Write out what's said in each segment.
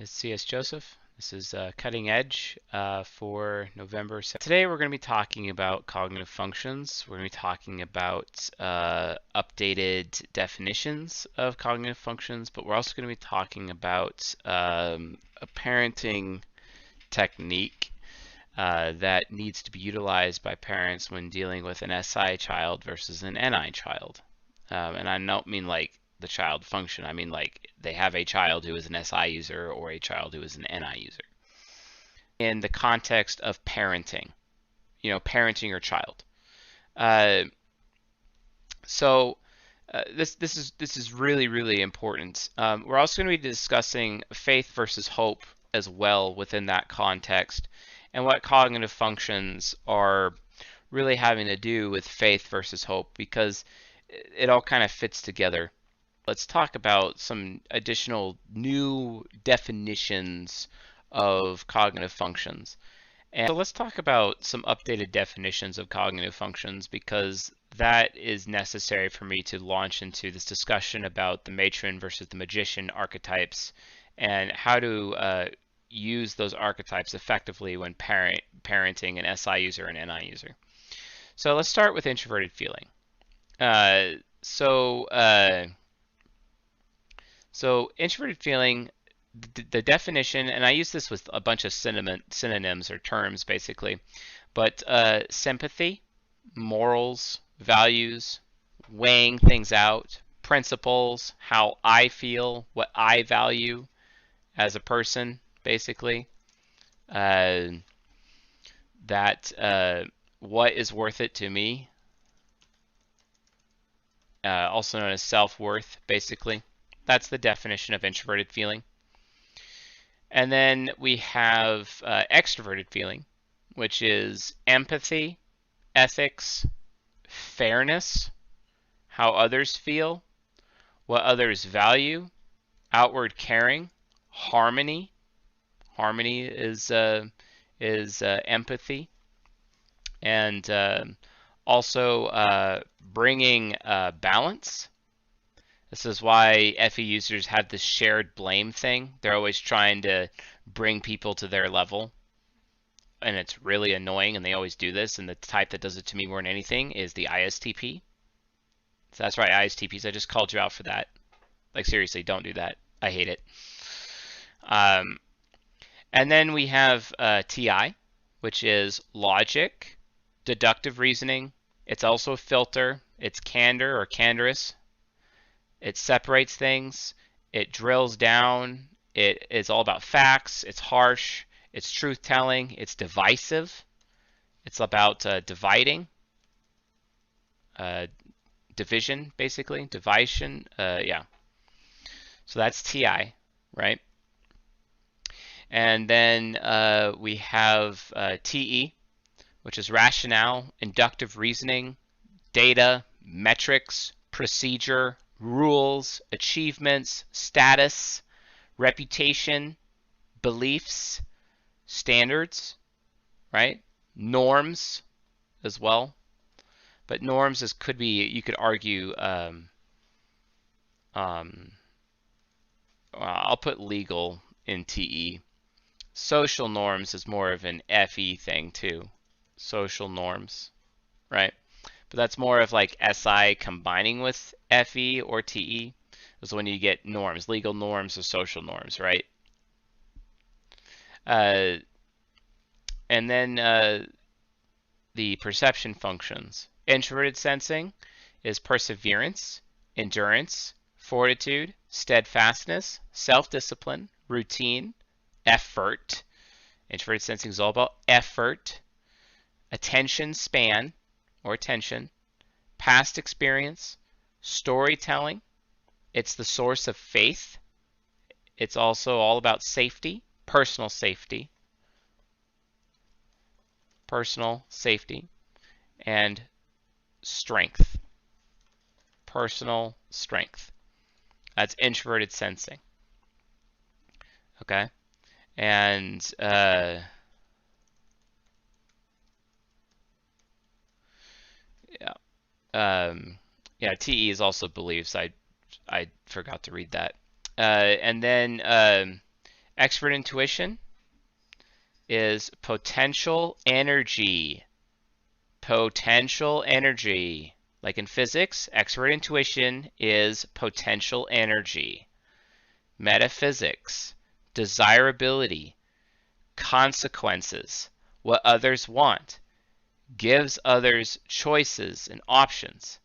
It's C.S. Joseph. This is Cutting Edge for November 7th. Today we're going to be talking about cognitive functions. We're going to be talking about updated definitions of cognitive functions, but we're also going to be talking about a parenting technique that needs to be utilized by parents when dealing with an SI child versus an NI child. And I don't mean like the child function. I mean like they have a child who is an SI user or a child who is an NI user. In the context of parenting, parenting your child. This is really important. We're also going to be discussing faith versus hope as well within that context, and what cognitive functions are really having to do with faith versus hope, because it all kind of fits together. Let's talk about some additional new definitions of cognitive functions. And so let's talk about some updated definitions of cognitive functions, because that is necessary for me to launch into this discussion about the matron versus the magician archetypes and how to use those archetypes effectively when parenting an SI user and NI user. So let's start with introverted feeling. So introverted feeling, the definition, and I use this with a bunch of synonyms or terms basically, but sympathy, morals, values, weighing things out, principles, how I feel, what I value as a person, basically, what is worth it to me, also known as self-worth, basically. That's the definition of introverted feeling. And then we have extroverted feeling, which is empathy, ethics, fairness, how others feel, what others value, outward caring, harmony. Harmony is empathy, and also bringing balance. This is why FE users have this shared blame thing. They're always trying to bring people to their level, and it's really annoying, and they always do this, and the type that does it to me more than anything is the ISTP. So that's right, ISTPs, I just called you out for that. Like, seriously, don't do that. I hate it. And then we have TI, which is logic, deductive reasoning. It's also a filter. It's candor or candorous. It separates things. It drills down. It is all about facts. It's harsh. It's truth-telling. It's divisive. It's about dividing. Division, basically. Division. Yeah. So that's TI, right? And then we have TE, which is rationale, inductive reasoning, data, metrics, procedure, rules, achievements, status, reputation, beliefs, standards, right? Norms as well. But norms could be, you could argue, I'll put legal in TE. Social norms is more of an FE thing too. Social norms, right? But that's more of like SI combining with FE or TE. Is when you get norms, legal norms or social norms, right? And then the perception functions. Introverted sensing is perseverance, endurance, fortitude, steadfastness, self-discipline, routine, effort. Introverted sensing is all about effort, attention span or attention, past experience, storytelling. It's the source of faith. It's also all about safety, personal safety, and strength, personal strength. That's introverted sensing. Okay? And yeah, TE is also beliefs. I forgot to read that. And then Expert intuition is potential energy. Potential energy. Like in physics, expert intuition is potential energy. Metaphysics, desirability, consequences, what others want, gives others choices and options.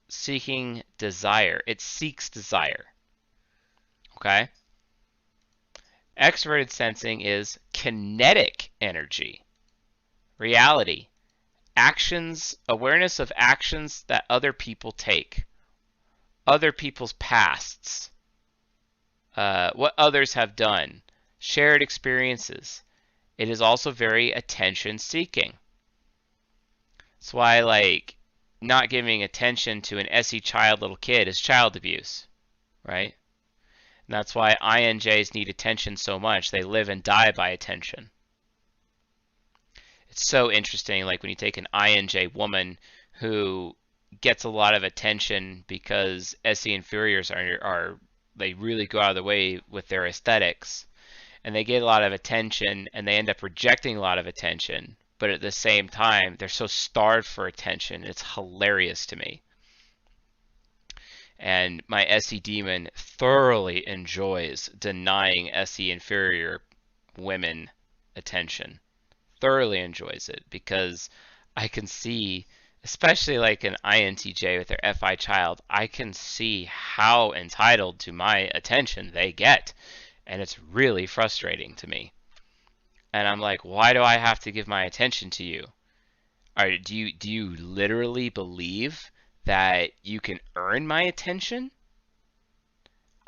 Seeking desire. It seeks desire. Okay? Extroverted sensing is kinetic energy. Reality. Actions, awareness of actions that other people take. Other people's pasts. What others have done. Shared experiences. It is also very attention seeking. That's why, like, not giving attention to an SE child little kid is child abuse, right? And that's why INJs need attention so much. They live and die by attention. It's so interesting, like when you take an INJ woman who gets a lot of attention because SE inferiors are they really go out of the way with their aesthetics, and they get a lot of attention and they end up rejecting a lot of attention, but at the same time they're so starved for attention. It's hilarious to me. And my SE demon thoroughly enjoys denying SE inferior women attention. Thoroughly enjoys it because I can see, especially like an INTJ with their FI child, I can see how entitled to my attention they get. And it's really frustrating to me. And I'm like, why do I have to give my attention to you? Do you literally believe that you can earn my attention?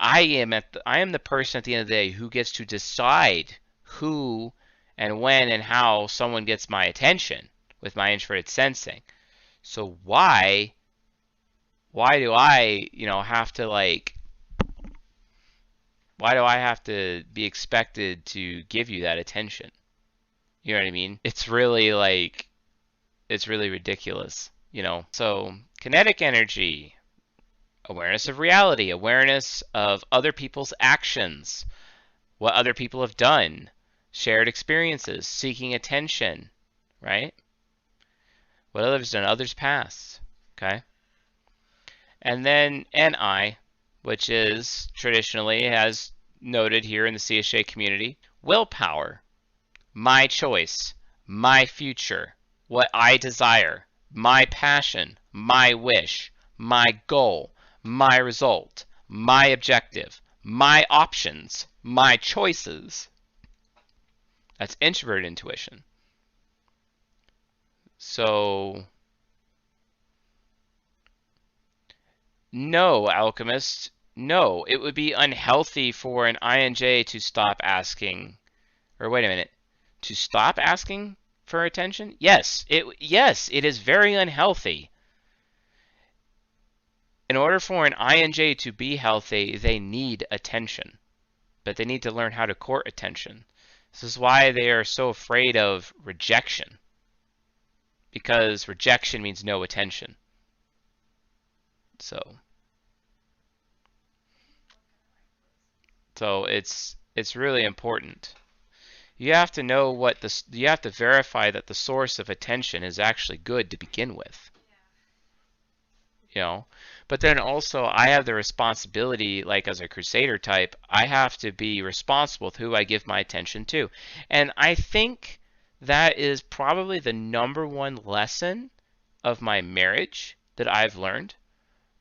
I am the person at the end of the day who gets to decide who and when and how someone gets my attention with my introverted sensing. So why do I, have to why do I have to be expected to give you that attention? You know what I mean? It's really ridiculous, So kinetic energy, awareness of reality, awareness of other people's actions, what other people have done, shared experiences, seeking attention, right? What others done, others past, okay? And then NI, which is traditionally, as noted here in the CSA community, willpower, my choice, my future, what I desire, my passion, my wish, my goal, my result, my objective, my options, my choices. That's introverted intuition. So, no, alchemist, no. It would be unhealthy for an INJ to stop asking, or wait a minute, to stop asking for attention? Yes, it is very unhealthy. In order for an INJ to be healthy, they need attention, but they need to learn how to court attention. This is why they are so afraid of rejection, because rejection means no attention. So it's really important. You have to know you have to verify that the source of attention is actually good to begin with. But then also I have the responsibility, like as a crusader type, I have to be responsible with who I give my attention to. And I think that is probably the #1 lesson of my marriage that I've learned.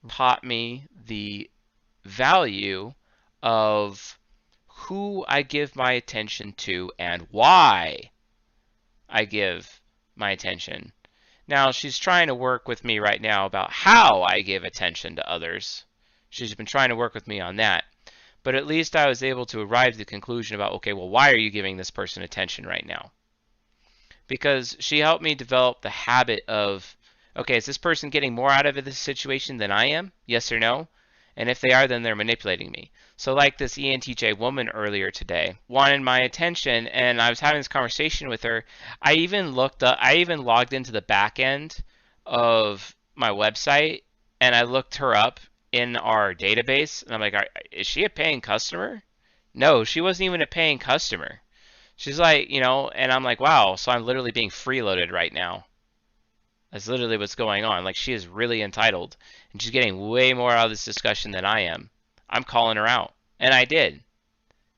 Taught me the value of who I give my attention to and why I give my attention. Now, she's trying to work with me right now about how I give attention to others. She's been trying to work with me on that. But at least I was able to arrive to the conclusion about, okay, well, why are you giving this person attention right now? Because she helped me develop the habit of, okay, is this person getting more out of this situation than I am? Yes or no? And if they are, then they're manipulating me. So like this ENTJ woman earlier today wanted my attention, and I was having this conversation with her. I even logged into the back end of my website, and I looked her up in our database, and I'm like, is she a paying customer? No, she wasn't even a paying customer. She's like, and I'm like, wow, so I'm literally being freeloaded right now. That's literally what's going on. Like, she is really entitled, and she's getting way more out of this discussion than I am. I'm calling her out, and I did.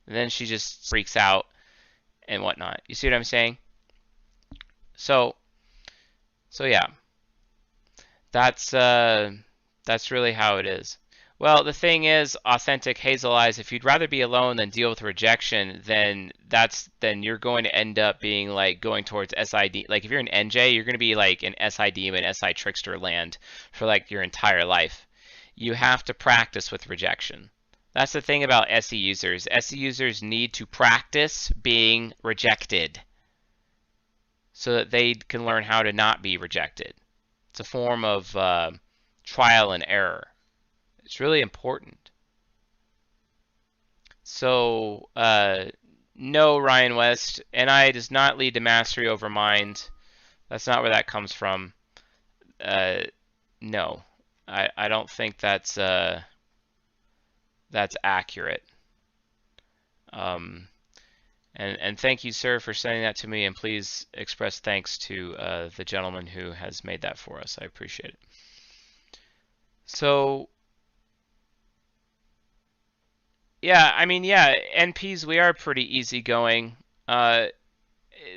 And then she just freaks out and whatnot. You see what I'm saying? So, so yeah, that's really how it is. Well, the thing is, authentic Hazel Eyes, if you'd rather be alone than deal with rejection, then you're going to end up being like going towards SID. Like if you're an NJ, you're going to be like in SI demon, SI trickster land for like your entire life. You have to practice with rejection. That's the thing about SE users. SE users need to practice being rejected so that they can learn how to not be rejected. It's a form of trial and error. It's really important. So, no, Ryan West, NI does not lead to mastery over mind. That's not where that comes from. No, I don't think that's accurate. And thank you, sir, for sending that to me, and please express thanks to the gentleman who has made that for us. I appreciate it. So, yeah, I mean, yeah, NPs, we are pretty easygoing.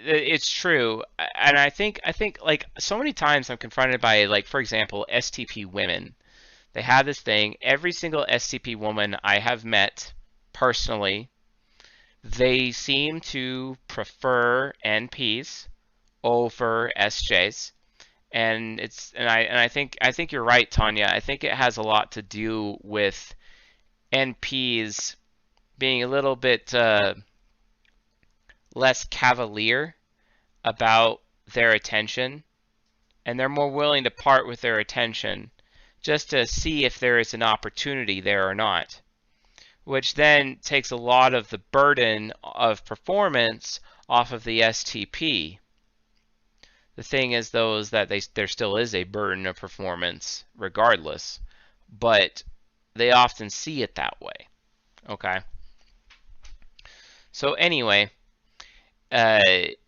It's true, and I think like so many times I'm confronted by like, for example, STP women. They have this thing. Every single STP woman I have met personally, they seem to prefer NPs over SJs, and I think you're right, Tanya. I think it has a lot to do with NPs being a little bit less cavalier about their attention, and they're more willing to part with their attention just to see if there is an opportunity there or not, which then takes a lot of the burden of performance off of the STP. The thing is, though, is that there still is a burden of performance regardless, but they often see it that way. Okay. So anyway, it's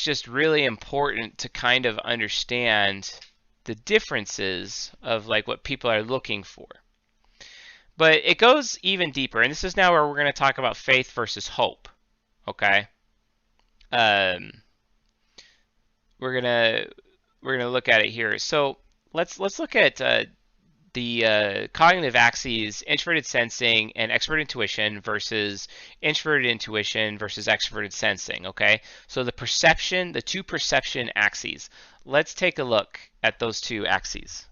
just really important to kind of understand the differences of like what people are looking for. But it goes even deeper, and this is now where we're going to talk about faith versus hope. Okay. We're gonna look at it here. So let's look at the cognitive axes, introverted sensing and extroverted intuition versus introverted intuition versus extroverted sensing, okay? So the two perception axes. Let's take a look at those two axes.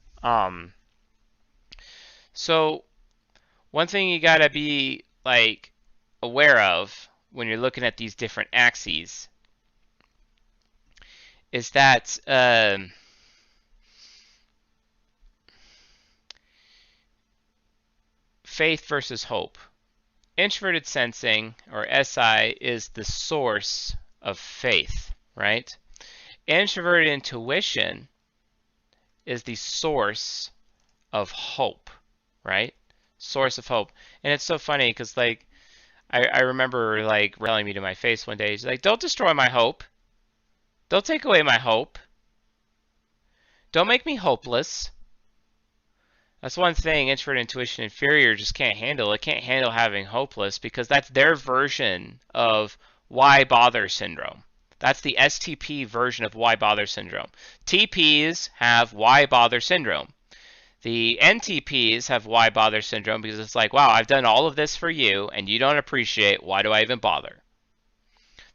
So one thing you gotta be like aware of when you're looking at these different axes is that faith versus hope. Introverted sensing, or SI, is the source of faith, right? Introverted intuition is the source of hope, right? Source of hope. And it's so funny because, like, I remember, like, telling me to my face one day, he's like, don't destroy my hope. Don't take away my hope. Don't make me hopeless. That's one thing introverted intuition inferior just can't handle. It can't handle having hopeless because that's their version of why bother syndrome. That's the STP version of why bother syndrome. TPs have why bother syndrome. The NTPs have why bother syndrome because it's like, wow, I've done all of this for you and you don't appreciate, why do I even bother?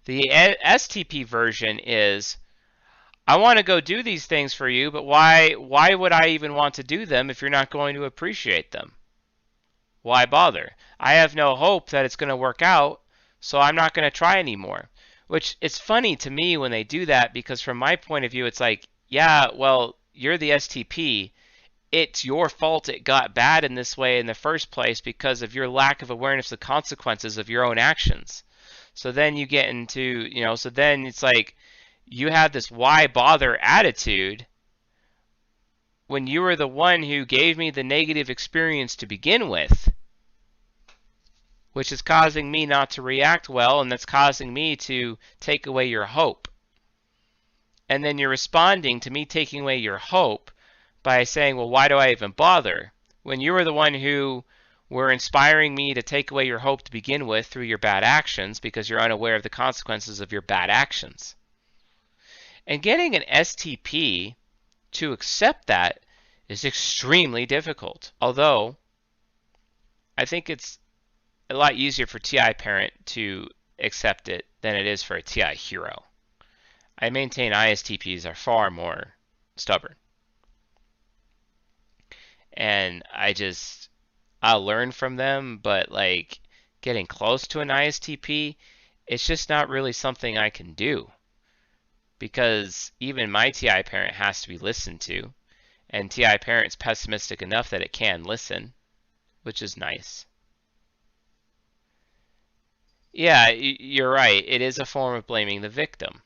The STP version is, I want to go do these things for you, but why would I even want to do them if you're not going to appreciate them? Why bother? I have no hope that it's going to work out, so I'm not going to try anymore. Which, it's funny to me when they do that because from my point of view, it's like, yeah, well, you're the STP. It's your fault it got bad in this way in the first place because of your lack of awareness of the consequences of your own actions. So then you get into, so then it's like, you have this why bother attitude when you were the one who gave me the negative experience to begin with. which is causing me not to react well, and that's causing me to take away your hope. And then you're responding to me taking away your hope by saying, well, why do I even bother? When you were the one who were inspiring me to take away your hope to begin with through your bad actions because you're unaware of the consequences of your bad actions. And getting an STP to accept that is extremely difficult. Although, I think it's a lot easier for TI parent to accept it than it is for a TI hero. I maintain ISTPs are far more stubborn. And I'll learn from them, but like getting close to an ISTP, it's just not really something I can do. Because even my TI parent has to be listened to, and TI parent's pessimistic enough that it can listen, which is nice. Yeah, you're right. It is a form of blaming the victim.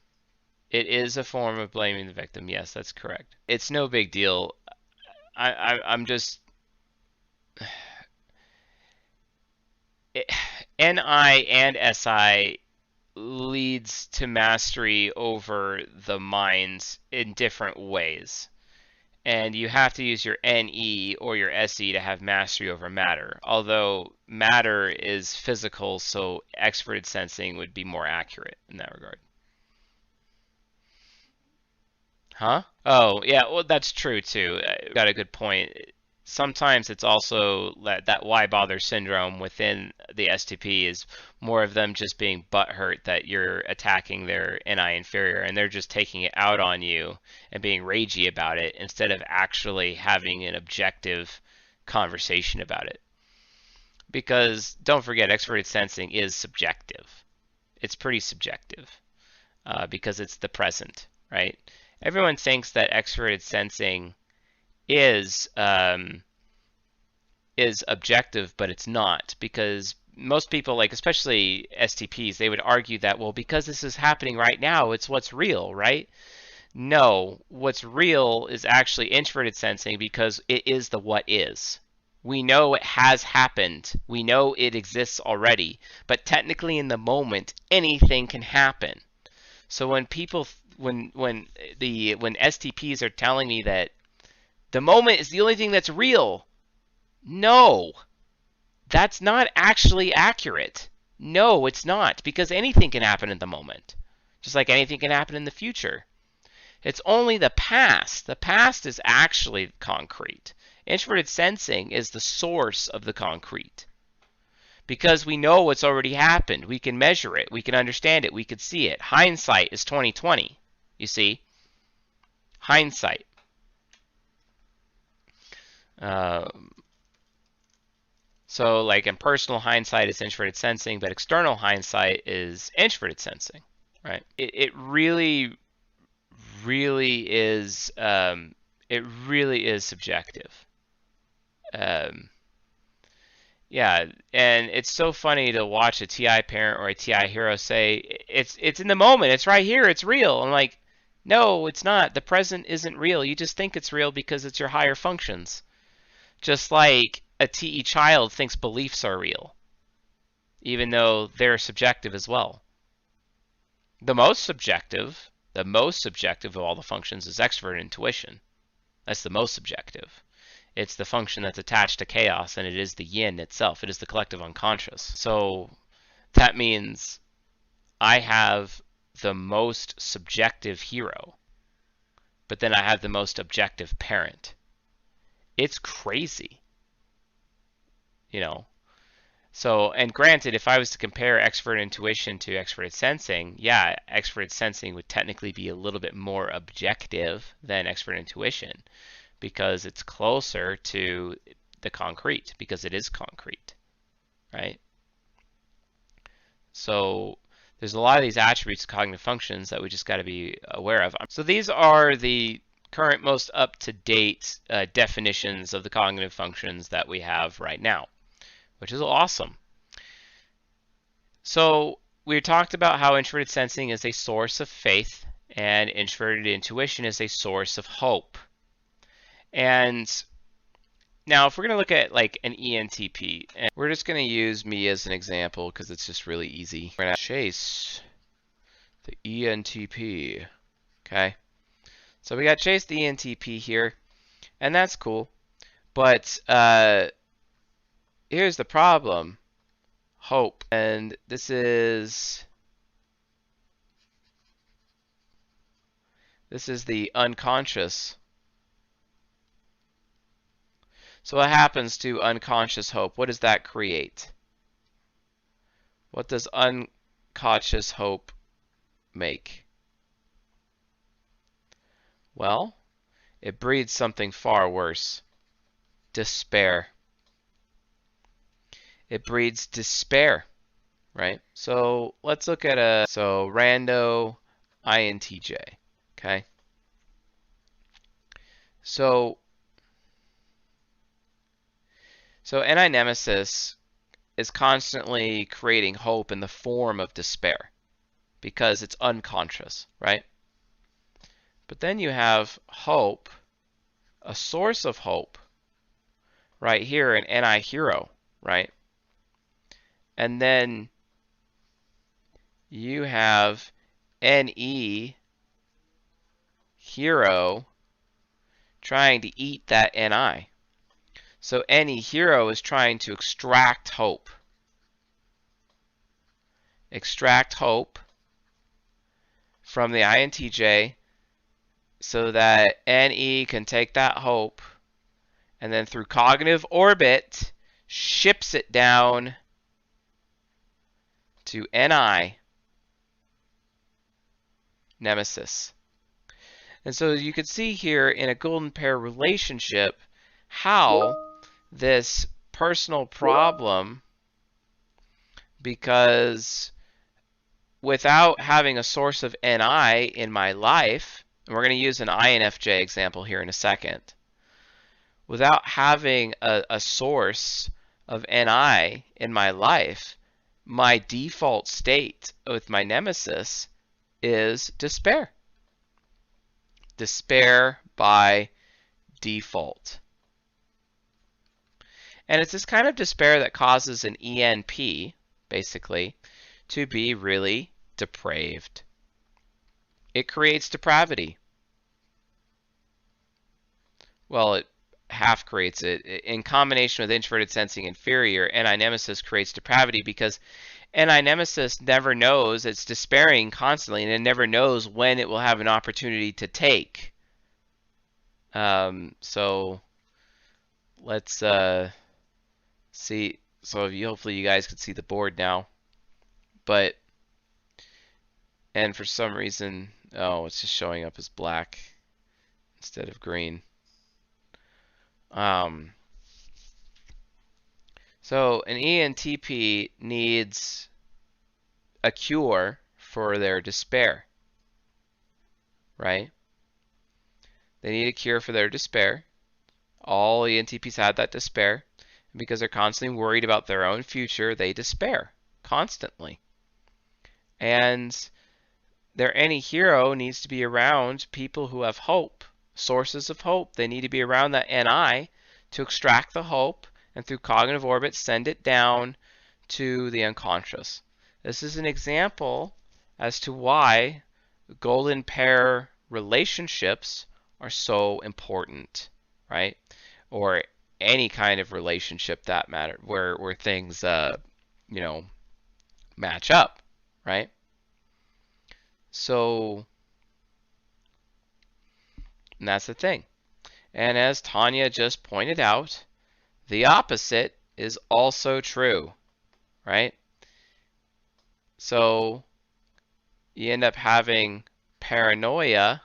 It is a form of blaming the victim. Yes, that's correct. It's no big deal. I'm just NI and SI leads to mastery over the minds in different ways. And you have to use your NE or your SE to have mastery over matter. Although matter is physical, so extroverted sensing would be more accurate in that regard. Huh? Oh, yeah, well, that's true too. Got a good point. Sometimes it's also that why bother syndrome within the STP is more of them just being butthurt that you're attacking their NI inferior and they're just taking it out on you and being ragey about it instead of actually having an objective conversation about it. Because don't forget, extroverted sensing is subjective. It's pretty subjective because it's the present, right? Everyone thinks that extroverted sensing is objective, but it's not, because most people, like especially STPs, they would argue that, well, because this is happening right now, it's what's real, right? No, what's real is actually introverted sensing because it is the what is. We know it has happened. We know it exists already, but technically in the moment, anything can happen. So when people when STPs are telling me that the moment is the only thing that's real, no, that's not actually accurate. No, it's not, because anything can happen in the moment, just like anything can happen in the future. It's only the past. The past is actually concrete. Introverted sensing is the source of the concrete. Because we know what's already happened. We can measure it. We can understand it. We can see it. Hindsight is 20/20. You see? Hindsight. So like impersonal hindsight is introverted sensing, but external hindsight is introverted sensing, right? It really, really is, it really is subjective. Yeah, and it's so funny to watch a TI parent or a TI hero say, it's in the moment, it's right here, it's real. I'm like, no, it's not. The present isn't real. You just think it's real because it's your higher functions. Just like a TE child thinks beliefs are real, even though they're subjective as well. The most subjective of all the functions is extrovert intuition. That's the most subjective. It's the function that's attached to chaos, and it is the yin itself. It is the collective unconscious. So that means I have the most subjective hero, but then I have the most objective parent. It's crazy, you know. So, and granted, if I was to compare extrovert intuition to extroverted sensing, yeah, extroverted sensing would technically be a little bit more objective than extrovert intuition, because it's closer to the concrete, because it is concrete, right? So there's a lot of these attributes of cognitive functions that we just got to be aware of. So these are the current most up-to-date definitions of the cognitive functions that we have right now, which is awesome. So we talked about how introverted sensing is a source of faith and introverted intuition is a source of hope. And Now, if we're going to look at like an ENTP, and we're just going to use me as an example because it's just really easy. We're going to chase the ENTP. Okay. So we got chase the ENTP here, and that's cool. But here's the problem. Hope. And this is the unconscious. So what happens to unconscious hope? What does that create? What does unconscious hope make? Well, it breeds something far worse. Despair. It breeds despair, right? So let's look at rando INTJ, okay? So NI nemesis is constantly creating hope in the form of despair because it's unconscious, right? But then you have hope, a source of hope, right here in NI hero, right? And then you have NE hero trying to eat that NI. So NE hero is trying to extract hope. Extract hope from the INTJ so that NE can take that hope and then through cognitive orbit ships it down to NI nemesis. And so you can see here in a golden pair relationship how this personal problem, because without having a source of NI in my life, and we're going to use an INFJ example here in a second, without having a source of NI in my life, my default state with my nemesis is despair. Despair by default. And it's this kind of despair that causes an ENP, basically, to be really depraved. It creates depravity. Well, it half creates it. In combination with introverted sensing inferior, NI nemesis creates depravity because NI nemesis never knows, it's despairing constantly, and it never knows when it will have an opportunity to take. So let's see. So hopefully you guys can see the board now. But, and for some reason, oh, it's just showing up as black instead of green. So an ENTP needs a cure for their despair, right? They need a cure for their despair. All ENTPs have that despair. And because they're constantly worried about their own future, they despair constantly. And their any hero needs to be around people who have hope, sources of hope. They need to be around that NI to extract the hope and through cognitive orbit send it down to the unconscious. This is an example as to why golden pair relationships are so important, right? Or any kind of relationship that matter where things you know, match up, right? So, and that's the thing. And as Tanya just pointed out, the opposite is also true, right? So you end up having paranoia.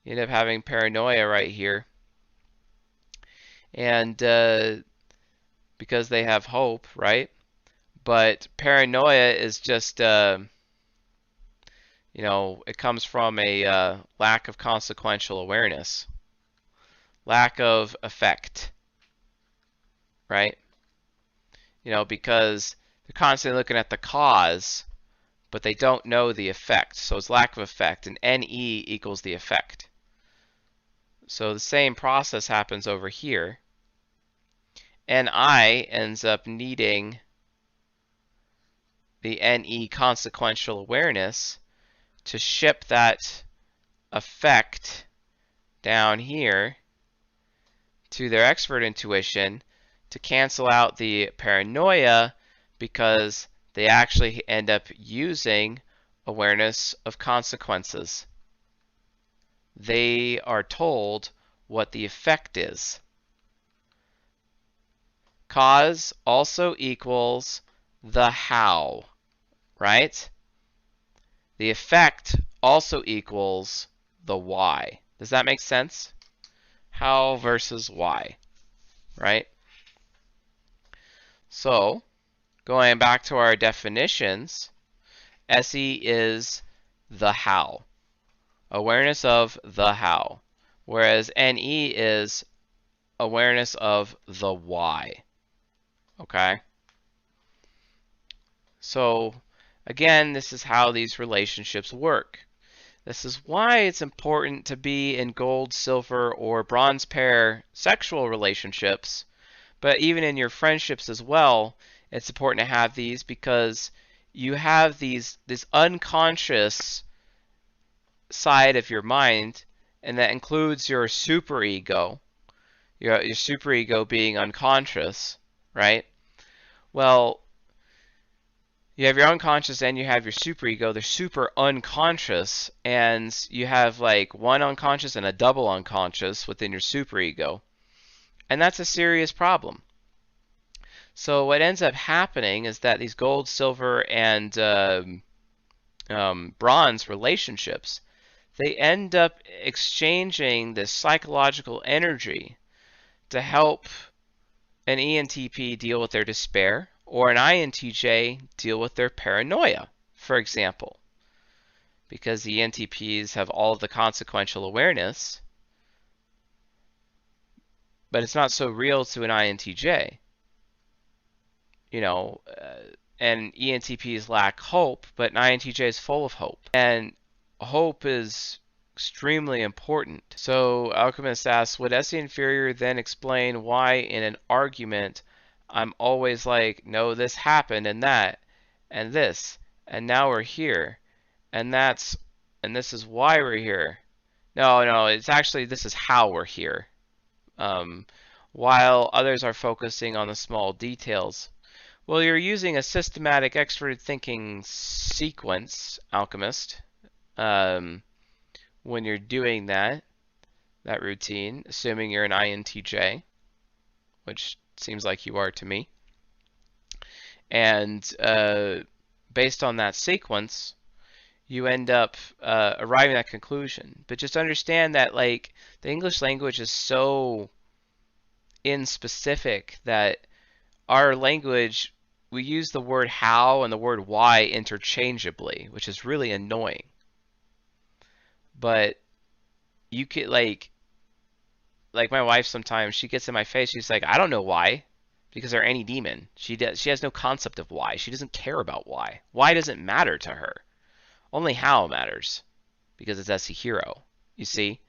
You end up having paranoia right here. And because they have hope, right? But paranoia is just, you know, it comes from a lack of consequential awareness, lack of effect, right? You know, because they're constantly looking at the cause, but they don't know the effect. So it's lack of effect, and NE equals the effect. So the same process happens over here. Ni ends up needing the Ne consequential awareness to ship that effect down here to their expert intuition to cancel out the paranoia, because they actually end up using awareness of consequences. They are told what the effect is. Cause also equals the how, right? The effect also equals the why. Does that make sense? How versus why, right? So, going back to our definitions, SE is the how, awareness of the how, whereas NE is awareness of the why, okay? So, again, this is how these relationships work. This is why it's important to be in gold, silver, or bronze pair sexual relationships, but even in your friendships as well, it's important to have these, because you have this unconscious side of your mind, and that includes your superego, your superego being unconscious, right? Well, you have your unconscious and you have your superego. They're super unconscious, and you have like one unconscious and a double unconscious within your superego, and that's a serious problem. So what ends up happening is that these gold, silver, and bronze relationships, they end up exchanging this psychological energy to help an ENTP deal with their despair, or an INTJ deal with their paranoia, for example. Because the ENTPs have all of the consequential awareness, but it's not so real to an INTJ. You know, and ENTPs lack hope, but an INTJ is full of hope. And hope is extremely important. So Alchemist asks, would SE Inferior then explain why in an argument I'm always like, no, this happened and that and this, and now we're here, and that's, and this is why we're here. No, it's actually, this is how we're here. While others are focusing on the small details. Well, you're using a systematic extroverted thinking sequence, Alchemist, when you're doing that routine, assuming you're an INTJ, which seems like you are to me. And based on that sequence, you end up arriving at that conclusion. But just understand that, like, the English language is so in-specific that our language, we use the word how and the word why interchangeably, which is really annoying. But you could, like my wife sometimes, she gets in my face, she's like, I don't know why, because they're any demon. She has no concept of why. She doesn't care about why. Why doesn't matter to her. Only how matters, because it's SE Hero. You see?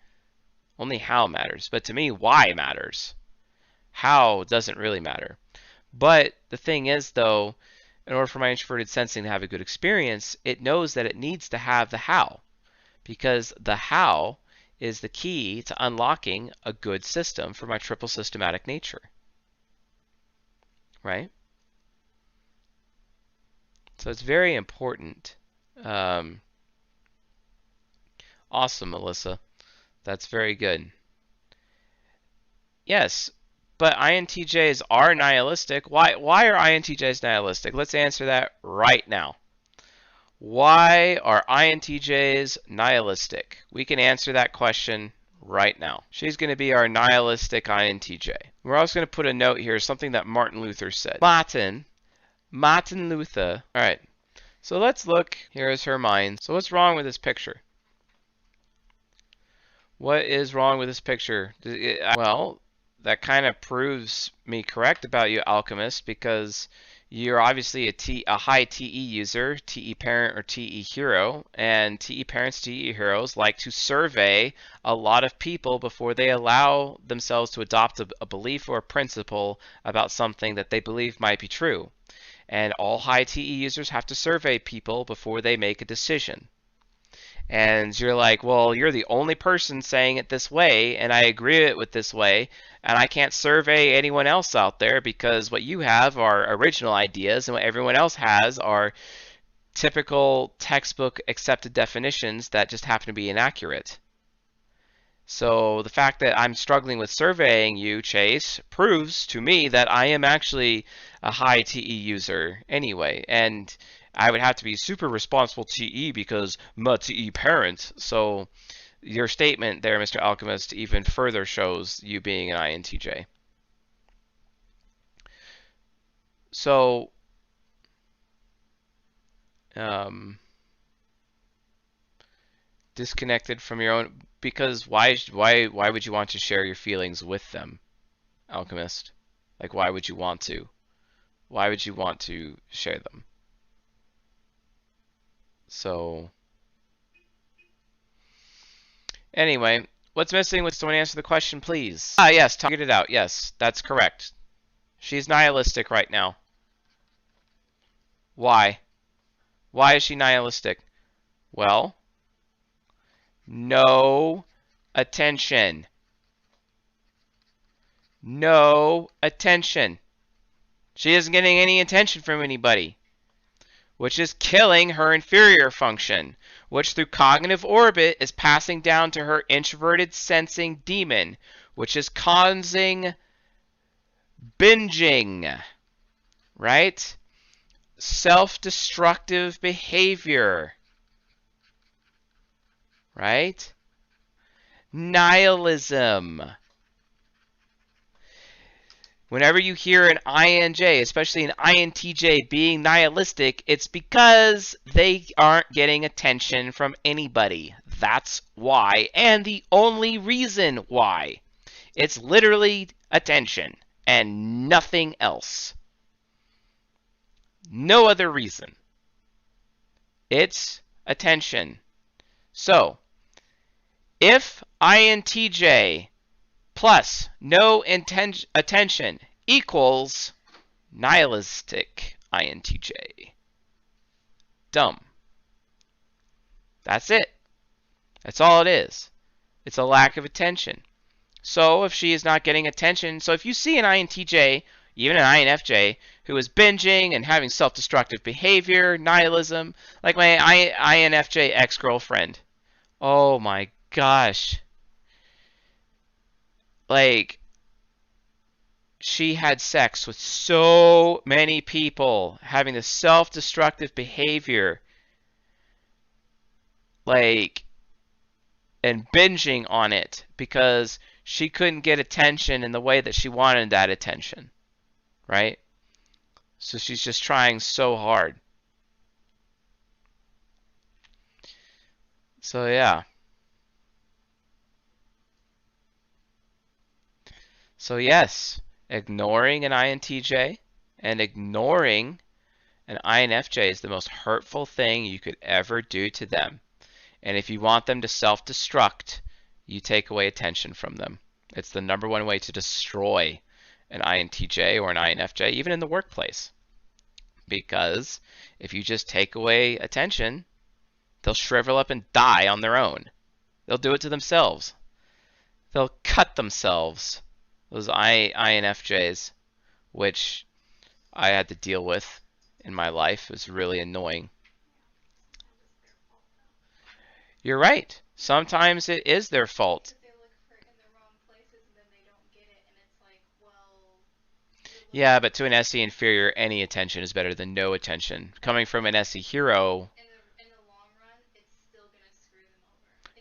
Only how matters. But to me, why matters. How doesn't really matter. But the thing is, though, in order for my introverted sensing to have a good experience, it knows that it needs to have the how, because the how is the key to unlocking a good system for my triple systematic nature. Right? So it's very important. Awesome, Melissa. That's very good. Yes, but INTJs are nihilistic. Why are INTJs nihilistic? Let's answer that right now. Why are INTJs nihilistic? We can answer that question right now. She's going to be our nihilistic INTJ. We're also going to put a note here, something that Martin Luther said. Martin Luther. All right. So let's look. Here is her mind. So what's wrong with this picture? What is wrong with this picture? Well, that kind of proves me correct about you, Alchemist, because You're obviously a high TE user, TE parent or TE hero, and TE parents, TE heroes like to survey a lot of people before they allow themselves to adopt a belief or a principle about something that they believe might be true. And all high TE users have to survey people before they make a decision. And you're like, well, you're the only person saying it this way, and I agree with this way, and I can't survey anyone else out there because what you have are original ideas, and what everyone else has are typical textbook accepted definitions that just happen to be inaccurate. So the fact that I'm struggling with surveying you, Chase, proves to me that I am actually a high TE user anyway. And I would have to be super responsible TE because I'm a TE parent. So your statement there, Mr. Alchemist, even further shows you being an INTJ. So, um, disconnected from your own, because why would you want to share your feelings with them, Alchemist? Like, why would you want to? Why would you want to share them? So, anyway, what's missing? Would someone answer the question, please? Ah, yes, Tom figured it out. Yes, that's correct. She's nihilistic right now. Why? Why is she nihilistic? Well, no attention. No attention. She isn't getting any attention from anybody, which is killing her inferior function, which through cognitive orbit is passing down to her introverted sensing demon, which is causing binging, right? Self-destructive behavior, right? Nihilism. Whenever you hear an INJ, especially an INTJ, being nihilistic, it's because they aren't getting attention from anybody. That's why, and the only reason why. It's literally attention and nothing else. No other reason. It's attention. So, if INTJ plus no attention equals nihilistic INTJ. Dumb. That's it. That's all it is. It's a lack of attention. So if she is not getting attention, so if you see an INTJ, even an INFJ, who is binging and having self-destructive behavior, nihilism, like my INFJ ex-girlfriend. Oh my gosh. Like, she had sex with so many people, having this self-destructive behavior, like, and binging on it because she couldn't get attention in the way that she wanted that attention, right? So she's just trying so hard. So yeah. So yes, ignoring an INTJ and ignoring an INFJ is the most hurtful thing you could ever do to them. And if you want them to self-destruct, you take away attention from them. It's the number one way to destroy an INTJ or an INFJ, even in the workplace. Because if you just take away attention, they'll shrivel up and die on their own. They'll do it to themselves. They'll cut themselves. Those INFJs, which I had to deal with in my life, was really annoying. You're right. Sometimes it is their fault. Yeah, but to an SE inferior, any attention is better than no attention. Coming from an SE hero,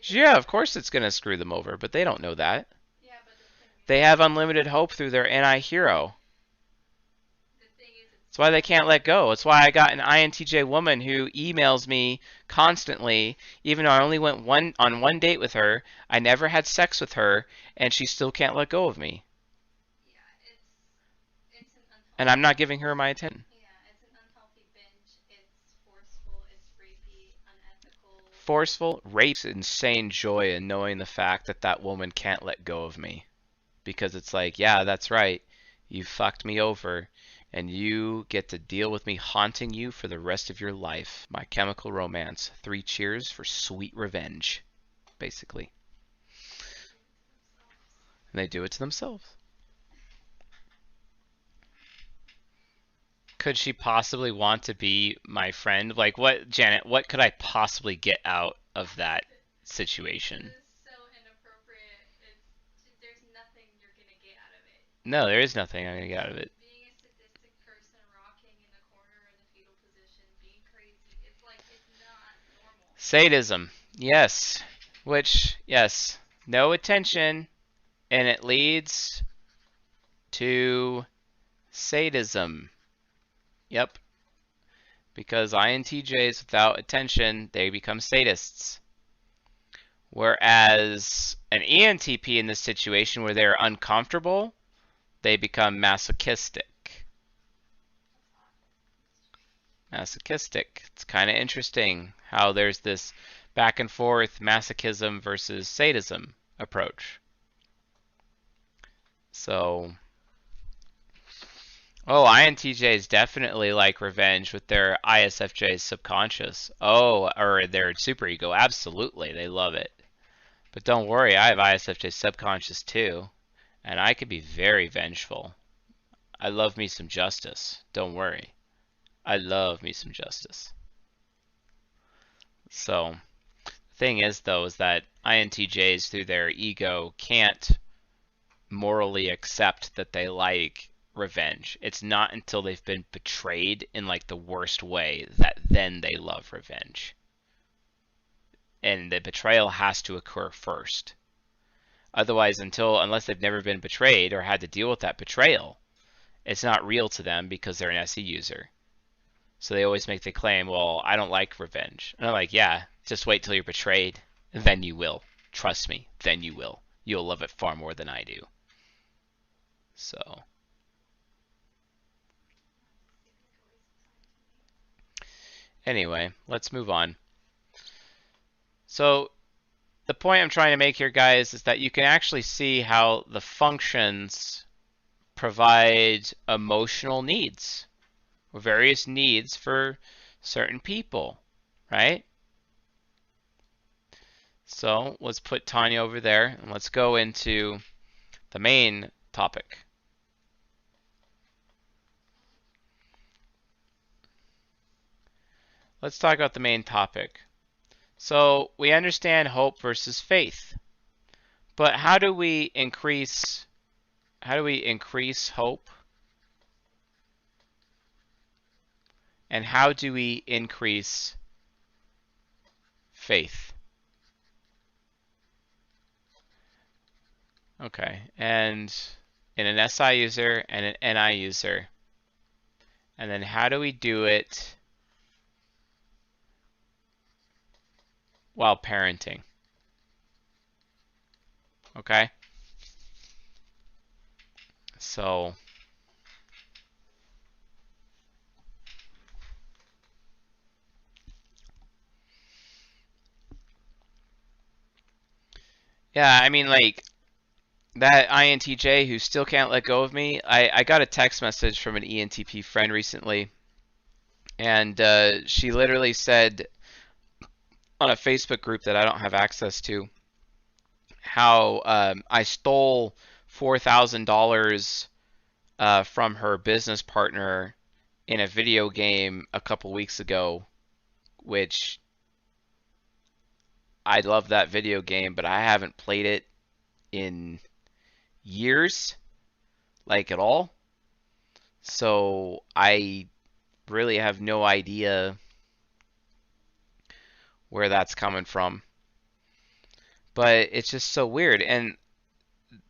yeah, of course it's going to screw them over, but they don't know that. They have unlimited hope through their NI hero. That's why they can't let go. That's why I got an INTJ woman who emails me constantly, even though I only went on one date with her. I never had sex with her, and she still can't let go of me. And I'm not giving her my attention. forceful, rape insane joy in knowing the fact that that woman can't let go of me. Because it's like, yeah, that's right. You fucked me over, and you get to deal with me haunting you for the rest of your life. My Chemical Romance. 3 cheers for sweet revenge, basically. And they do it to themselves. Could she possibly want to be my friend? Like, what, Janet, what could I possibly get out of that situation? No, there is nothing I'm gonna get out of it. Sadism, yes. Which, yes, no attention, and it leads to sadism. Yep, because INTJs without attention, they become sadists. Whereas an ENTP in this situation where they're uncomfortable, they become masochistic. Masochistic. It's kind of interesting how there's this back and forth masochism versus sadism approach. So, oh, INTJs definitely like revenge with their ISFJ subconscious. Oh, or their superego. Absolutely, they love it. But don't worry, I have ISFJ subconscious too, and I can be very vengeful. I love me some justice. Don't worry. I love me some justice. So, the thing is, though, is that INTJs, through their ego, can't morally accept that they like revenge. It's not until they've been betrayed in like the worst way that then they love revenge. And the betrayal has to occur first. Otherwise, unless they've never been betrayed or had to deal with that betrayal, it's not real to them because they're an SE user. So they always make the claim, well, I don't like revenge. And I'm like, yeah, just wait till you're betrayed, and then you will. Trust me, then you will. You'll love it far more than I do. So, anyway, let's move on. So, the point I'm trying to make here, guys, is that you can actually see how the functions provide emotional needs, or various needs for certain people, right? So let's put Tanya over there, and let's go into the main topic. Let's talk about the main topic. So we understand hope versus faith, but how do we increase hope? And how do we increase faith? Okay, and in an SI user and an NI user. And then how do we do it while parenting? Okay? So, yeah, I mean, like, that INTJ who still can't let go of me, I got a text message from an ENTP friend recently, and she literally said on a Facebook group that I don't have access to, how I stole $4,000 from her business partner in a video game a couple weeks ago, which I love that video game, but I haven't played it in years, like at all. So I really have no idea where that's coming from. But it's just so weird. And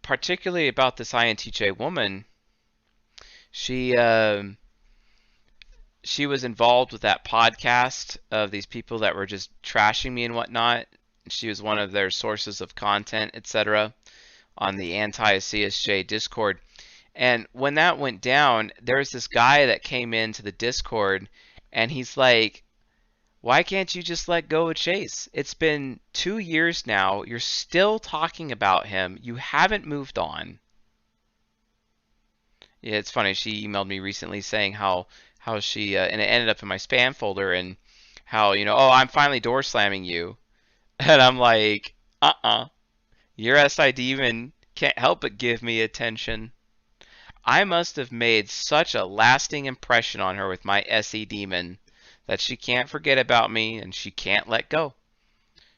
particularly about this INTJ woman, she was involved with that podcast of these people that were just trashing me and whatnot. She was one of their sources of content, etc., on the anti-CSJ Discord. And when that went down, there was this guy that came into the Discord, and he's like, Why can't you just let go of Chase? It's been 2 years now. You're still talking about him. You haven't moved on. Yeah, it's funny. She emailed me recently saying how she and it ended up in my spam folder and how, oh, I'm finally door slamming you. And I'm like, your SI demon can't help but give me attention. I must have made such a lasting impression on her with my SE demon that she can't forget about me and she can't let go.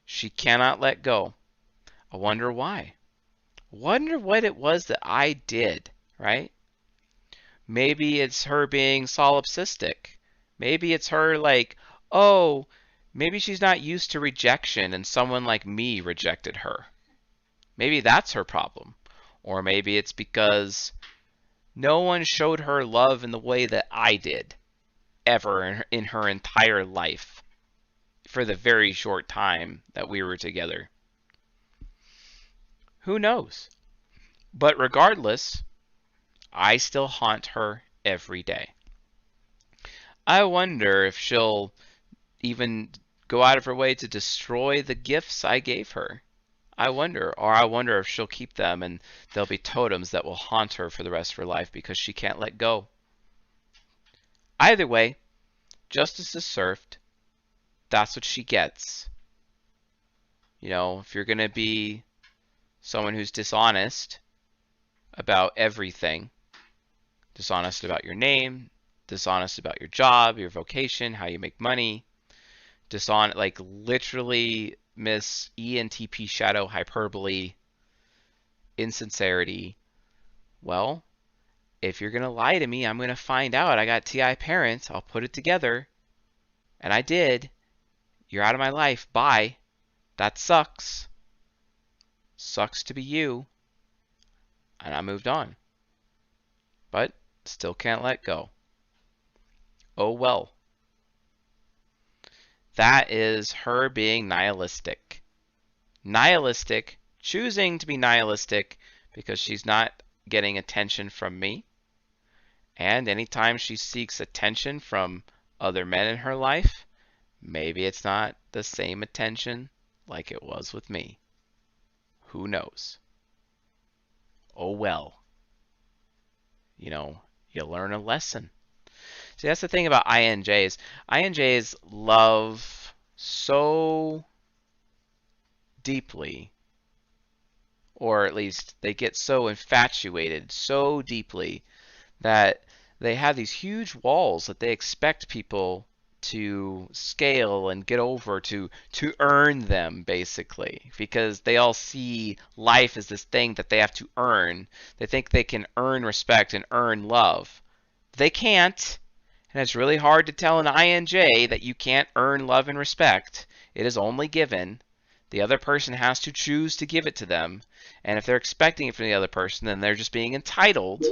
She cannot let go. I wonder why. Wonder what it was that I did, right? Maybe it's her being solipsistic. Maybe it's her like, oh, maybe she's not used to rejection and someone like me rejected her. Maybe that's her problem. Or maybe it's because no one showed her love in the way that I did ever in her entire life for the very short time that we were together. Who knows? But regardless, I still haunt her every day. I wonder if she'll even go out of her way to destroy the gifts I gave her. I wonder if she'll keep them and there'll be totems that will haunt her for the rest of her life because she can't let go. Either way, justice is served. That's what she gets. If you're going to be someone who's dishonest about everything, dishonest about your name, dishonest about your job, your vocation, how you make money, like literally miss ENTP shadow hyperbole, insincerity. Well, if you're going to lie to me, I'm going to find out. I got TI parents. I'll put it together. And I did. You're out of my life. Bye. That sucks. Sucks to be you. And I moved on. But still can't let go. Oh well. That is her being nihilistic. Nihilistic, choosing to be nihilistic because she's not getting attention from me. And anytime she seeks attention from other men in her life, maybe it's not the same attention like it was with me. Who knows? Oh well. You learn a lesson. See, that's the thing about INJs. INJs love so deeply, or at least they get so infatuated so deeply that they have these huge walls that they expect people to scale and get over to earn them, basically, because they all see life as this thing that they have to earn. They think they can earn respect and earn love. They can't, and it's really hard to tell an INJ that you can't earn love and respect. It is only given. The other person has to choose to give it to them, and if they're expecting it from the other person, then they're just being entitled,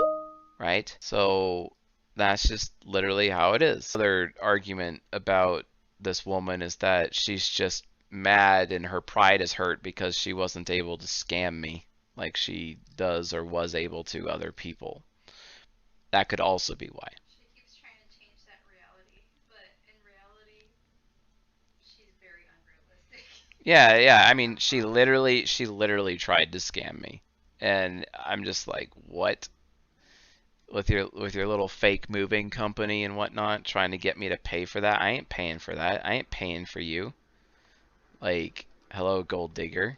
right? So that's just literally how it is. Another argument about this woman is that she's just mad and her pride is hurt because she wasn't able to scam me like she does or was able to other people. That could also be why. She keeps trying to change that reality, but in reality, she's very unrealistic. Yeah. I mean, she literally tried to scam me, and I'm just like, what? With your little fake moving company and whatnot, trying to get me to pay for that. I ain't paying for that. I ain't paying for you. Like, hello, gold digger.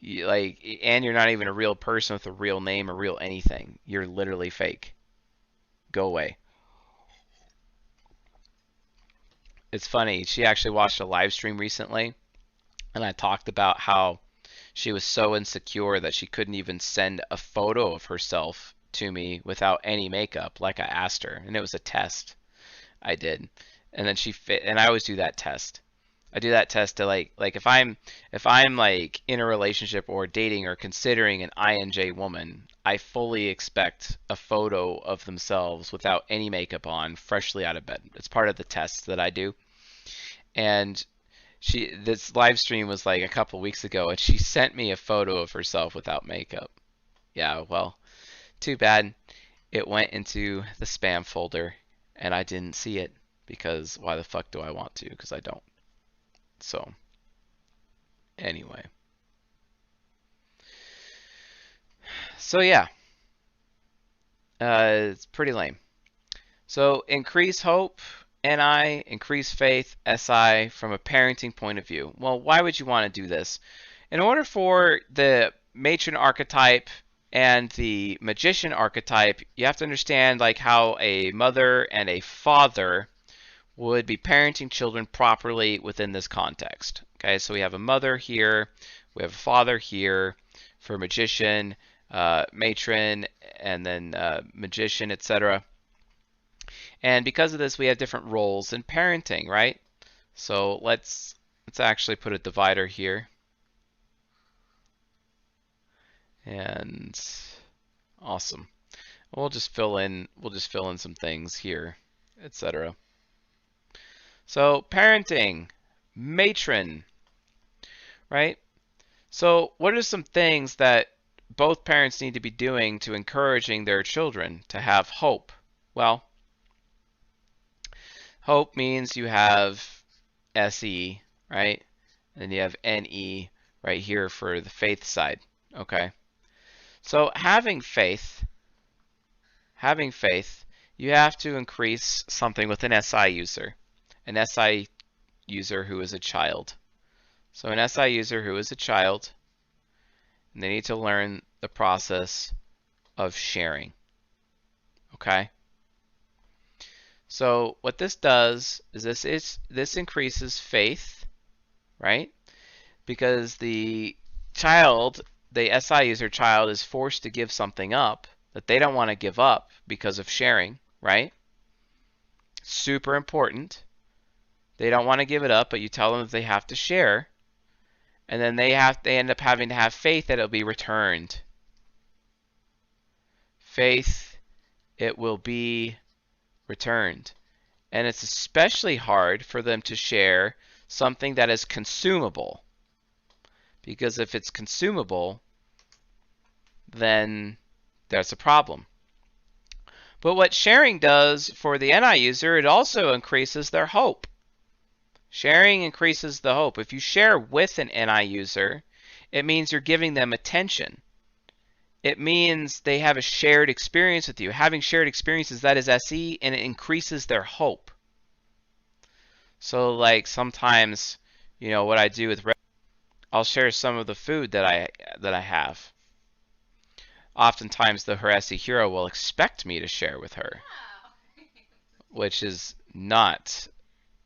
And you're not even a real person with a real name or real anything. You're literally fake. Go away. It's funny. She actually watched a live stream recently, and I talked about how she was so insecure that she couldn't even send a photo of herself to me without any makeup, like I asked her, and it was a test I did. And then she fit, and I always do that test. I do that test to like if I'm like in a relationship or dating or considering an INJ woman, I fully expect a photo of themselves without any makeup on, freshly out of bed. It's part of the test that I do. And this live stream was like a couple weeks ago, and she sent me a photo of herself without makeup. Yeah, well, too bad. It went into the spam folder, and I didn't see it. because why the fuck do I want to? Because I don't. So, anyway. So, yeah. It's pretty lame. So, increase hope, NI, increase faith, SI, from a parenting point of view. Well, why would you want to do this? In order for the matron archetype and the magician archetype, you have to understand like how a mother and a father would be parenting children properly within this context. Okay, so we have a mother here, we have a father here for magician, matron, and then magician, etc. And because of this, we have different roles in parenting, right? So let's actually put a divider here. And awesome. We'll just fill in some things here, etc. So parenting, matron, right? So what are some things that both parents need to be doing to encouraging their children to have hope? Well, hope means you have SE, right? And you have NE right here for the faith side. Okay. So having faith, you have to increase something with an SI user who is a child. So an SI user who is a child, and they need to learn the process of sharing. Okay? So what this does is this increases faith, right? Because the SI user child is forced to give something up that they don't want to give up because of sharing, right? Super important. They don't want to give it up, but you tell them that they have to share, and then they end up having to have faith that it'll be returned. Faith, it will be returned. And it's especially hard for them to share something that is consumable. Because if it's consumable, then that's a problem. But what sharing does for the NI user, it also increases their hope. Sharing increases the hope. If you share with an NI user, it means you're giving them attention. It means they have a shared experience with you. Having shared experiences, that is SE, and it increases their hope. So like sometimes, what I do with I'll share some of the food that I have. Oftentimes the Haresi hero will expect me to share with her, which is not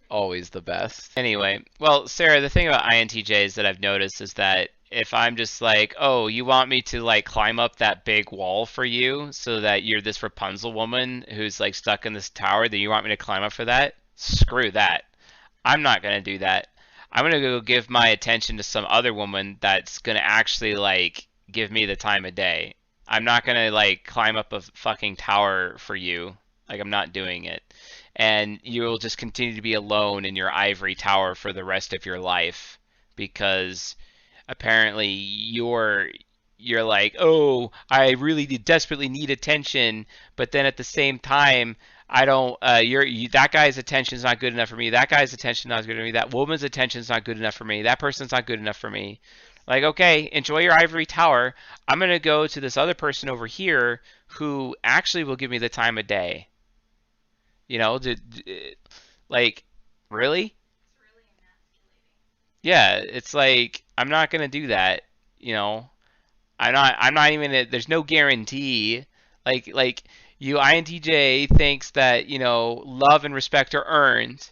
always the best. Anyway, well, Sarah, the thing about INTJs that I've noticed is that if I'm just like, oh, you want me to like climb up that big wall for you so that you're this Rapunzel woman who's like stuck in this tower, that you want me to climb up for that? Screw that. I'm not going to do that. I'm going to go give my attention to some other woman that's going to actually like give me the time of day. I'm not going to like climb up a fucking tower for you. Like I'm not doing it. And you will just continue to be alone in your ivory tower for the rest of your life because apparently you're like, oh, I really desperately need attention, but then at the same time, I don't. That guy's attention is not good enough for me. That guy's attention is not good enough for me. That woman's attention is not good enough for me. That person's not good enough for me. Like, okay, enjoy your ivory tower. I'm gonna go to this other person over here who actually will give me the time of day. You know, like, really? It's really emasculating. Yeah, it's like I'm not gonna do that. You know, I'm not even. There's no guarantee. Like you INTJ thinks that love and respect are earned,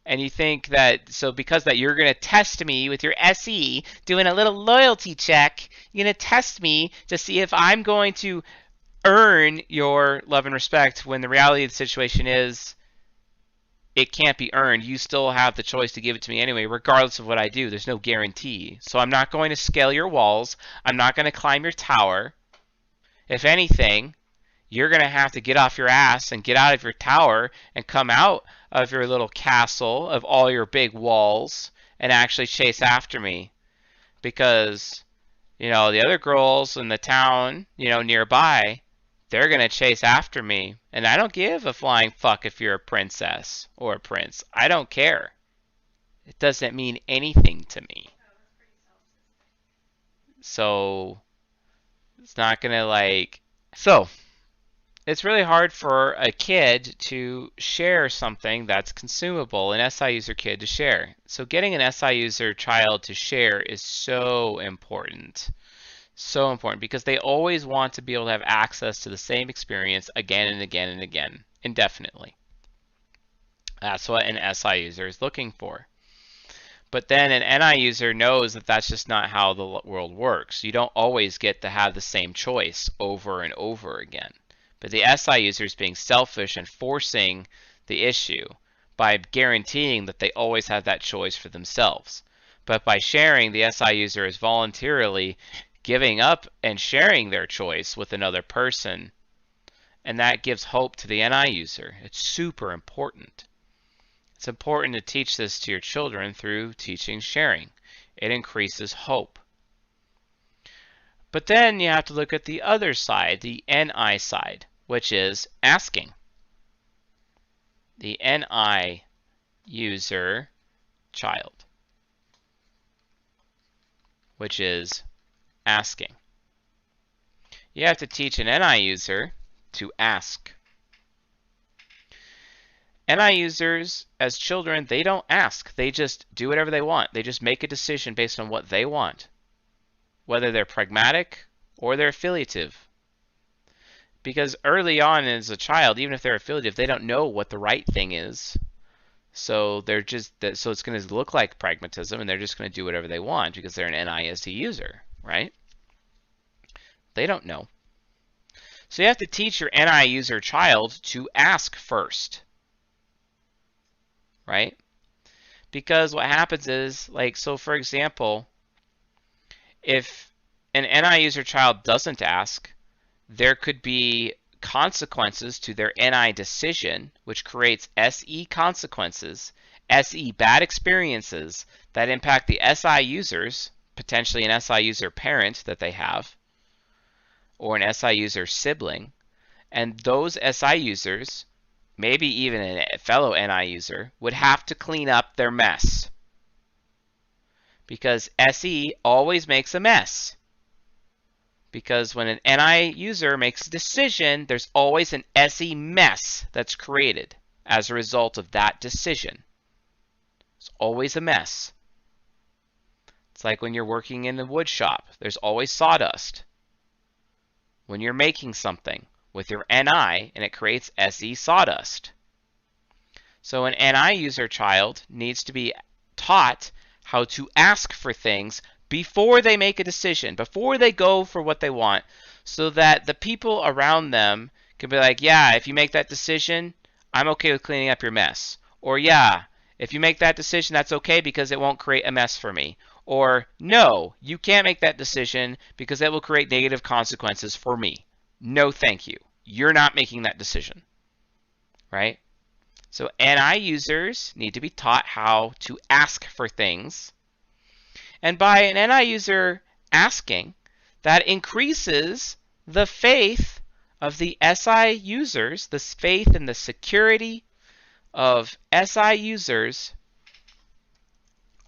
and you think that so because that you're gonna test me with your SE, doing a little loyalty check. You're gonna test me to see if I'm going to earn your love and respect. When the reality of the situation is it can't be earned. You still have the choice to give it to me anyway, regardless of what I do. There's no guarantee. So I'm not going to scale your walls. I'm not going to climb your tower. If anything, you're going to have to get off your ass and get out of your tower and come out of your little castle of all your big walls and actually chase after me. Because, the other girls in the town, nearby, they're going to chase after me. And I don't give a flying fuck if you're a princess or a prince. I don't care. It doesn't mean anything to me. Oh, that's pretty solipsistic. So it's not going to like. So it's really hard for a kid to share something that's consumable, an SI user kid to share. So getting an SI user child to share is so important. So important because they always want to be able to have access to the same experience again and again and again, indefinitely. That's what an SI user is looking for. But then an NI user knows that that's just not how the world works. You don't always get to have the same choice over and over again. But the SI user is being selfish and forcing the issue by guaranteeing that they always have that choice for themselves. But by sharing, the SI user is voluntarily giving up and sharing their choice with another person. And that gives hope to the NI user. It's super important. It's important to teach this to your children through teaching sharing. It increases hope. But then you have to look at the other side, the NI side, which is asking. The NI user child, which is asking. You have to teach an NI user to ask. NI users, as children, they don't ask. They just do whatever they want. They just make a decision based on what they want, whether they're pragmatic or they're affiliative. Because early on as a child, even if they're affiliative, they don't know what the right thing is. So they're just so it's going to look like pragmatism, and they're just going to do whatever they want because they're an NISD user, right? They don't know. So you have to teach your NI user child to ask first, right? Because what happens is, like, so for example, if an NI user child doesn't ask, there could be consequences to their NI decision, which creates SE consequences, SE bad experiences that impact the SI users, potentially an SI user parent that they have, or an SI user sibling. And those SI users, maybe even a fellow NI user, would have to clean up their mess. Because SE always makes a mess. Because when an NI user makes a decision, there's always an SE mess that's created as a result of that decision. It's always a mess. It's like when you're working in the wood shop, there's always sawdust. When you're making something with your NI and it creates SE sawdust. So an NI user child needs to be taught how to ask for things before they make a decision, before they go for what they want, so that the people around them can be like, yeah, if you make that decision, I'm okay with cleaning up your mess. Or yeah, if you make that decision, that's okay because it won't create a mess for me. Or no, you can't make that decision because it will create negative consequences for me. No, thank you. You're not making that decision, right? So NI users need to be taught how to ask for things. And by an NI user asking, that increases the faith of the SI users, the faith and the security of SI users